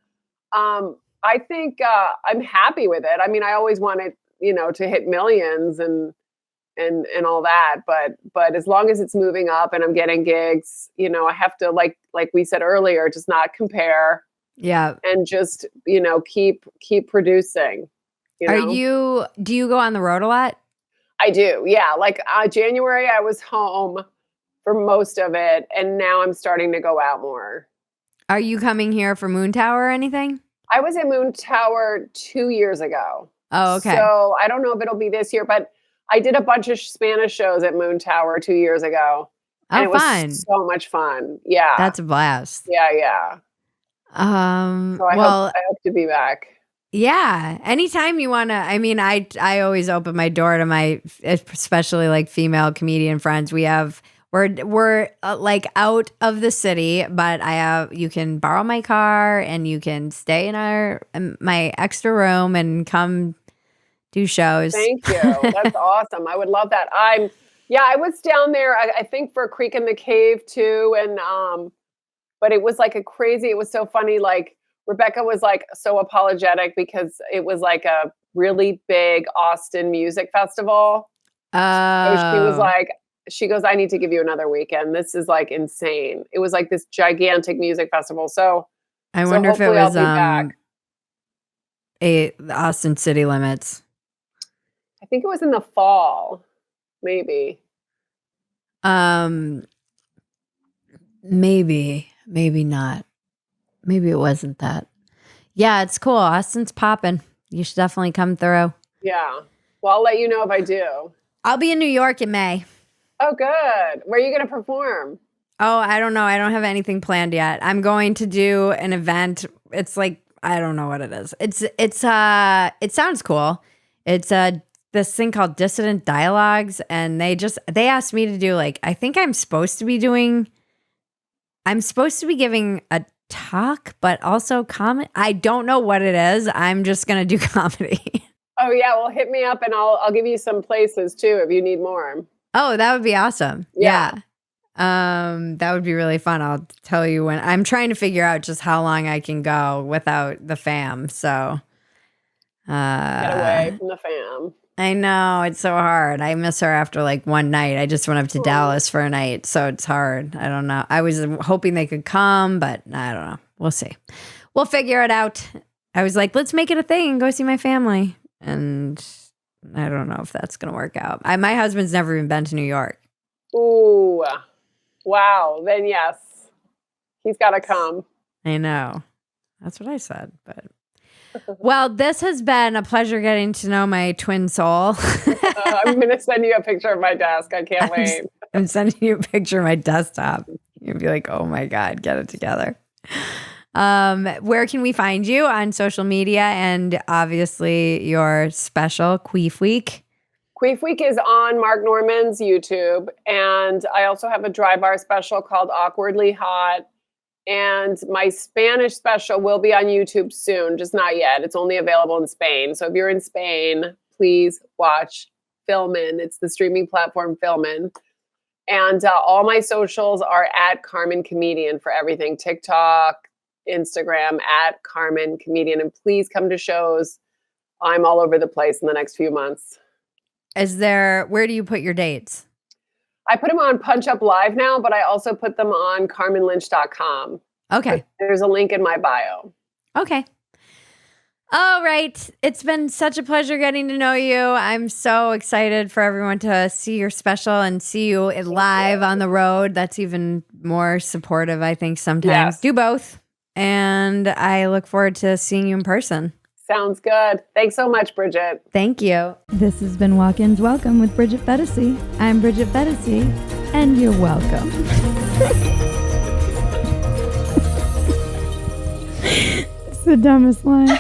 S2: I think, I'm happy with it. I mean, I always wanted, you know, to hit millions and all that, but as long as it's moving up and I'm getting gigs, you know, I have to like we said earlier, just not compare
S1: Yeah.
S2: and just, you know, keep producing, you know.
S1: Do you go on the road a lot?
S2: I do. Yeah, like January I was home for most of it and now I'm starting to go out more.
S1: Are you coming here for Moon Tower or anything?
S2: I was at Moon Tower 2 years ago.
S1: Oh, okay.
S2: So, I don't know if it'll be this year, but I did a bunch of Spanish shows at Moon Tower 2 years ago, and
S1: Oh,
S2: it was
S1: fun.
S2: so much fun. Yeah.
S1: That's a blast.
S2: Yeah, yeah. So
S1: Well,
S2: I hope to be back.
S1: yeah. Anytime you want to, I mean, I always open my door to my, especially like female comedian friends. We're like out of the city, but you can borrow my car and you can stay in my extra room and come do shows.
S2: Thank you. That's awesome. I would love that. Yeah, I was down there, I think for Creek in the Cave too. And, but it was like it was so funny. Like Rebecca was like so apologetic because it was like a really big Austin music festival. So
S1: Oh,
S2: she goes, I need to give you another weekend. This is like insane. It was like this gigantic music festival.
S1: I
S2: So
S1: wonder if it
S2: hopefully I'll
S1: was
S2: be back.
S1: the Austin city limits.
S2: I think it was in the fall, maybe.
S1: Um, maybe not. Maybe it wasn't that. Yeah, it's cool. Austin's popping. You should definitely come through.
S2: Yeah. Well, I'll let you know if I do.
S1: I'll be in New York in May.
S2: Oh, good. Where are you going to perform?
S1: Oh, I don't know. I don't have anything planned yet. I'm going to do an event. It's like, I don't know what it is. It sounds cool. It's this thing called Dissident Dialogues, and they asked me to do like, I think I'm supposed to be giving a talk, but also comment. I don't know what it is. I'm just gonna do comedy.
S2: Oh yeah, well hit me up and I'll give you some places too if you need more.
S1: Oh, that would be awesome.
S2: Yeah.
S1: That would be really fun. I'll tell you when. I'm trying to figure out just how long I can go without the fam. So
S2: Get away from the fam.
S1: I know it's so hard. I miss her after like one night. I just went up to Dallas for a night, so it's hard. I don't know. I was hoping they could come, but I don't know. We'll see. We'll figure it out. I was like, let's make it a thing and go see my family. And I don't know if that's going to work out. My husband's never even been to New York.
S2: Ooh. Wow. Then yes. He's got to come.
S1: I know. That's what I said. But well, this has been a pleasure getting to know my twin soul.
S2: I'm going to send you a picture of my desk. I can't wait.
S1: I'm sending you a picture of my desktop. You'll be like, oh my God, get it together. Where can we find you on social media and obviously your special Queef Week?
S2: Queef Week is on Mark Norman's YouTube. And I also have a dry bar special called Awkwardly Hot. And my Spanish special will be on YouTube soon, just not yet. It's only available in Spain. So if you're in Spain, please watch Filmin. It's the streaming platform Filmin. And all my socials are at Carmen Comedian for everything. TikTok, Instagram, at Carmen Comedian. And please come to shows. I'm all over the place in the next few months.
S1: Where do you put your dates?
S2: I put them on Punch Up Live now, but I also put them on CarmenLynch.com.
S1: Okay.
S2: There's a link in my bio.
S1: Okay. All right. It's been such a pleasure getting to know you. I'm so excited for everyone to see your special and see you live on the road. That's even more supportive, I think, sometimes.
S2: Yes.
S1: Do both. And I look forward to seeing you in person.
S2: Sounds good. Thanks so much, Bridget.
S1: Thank you.
S3: This has been Walk-Ins Welcome with Bridget Phetasy. I'm Bridget Phetasy, and you're welcome. It's the dumbest line.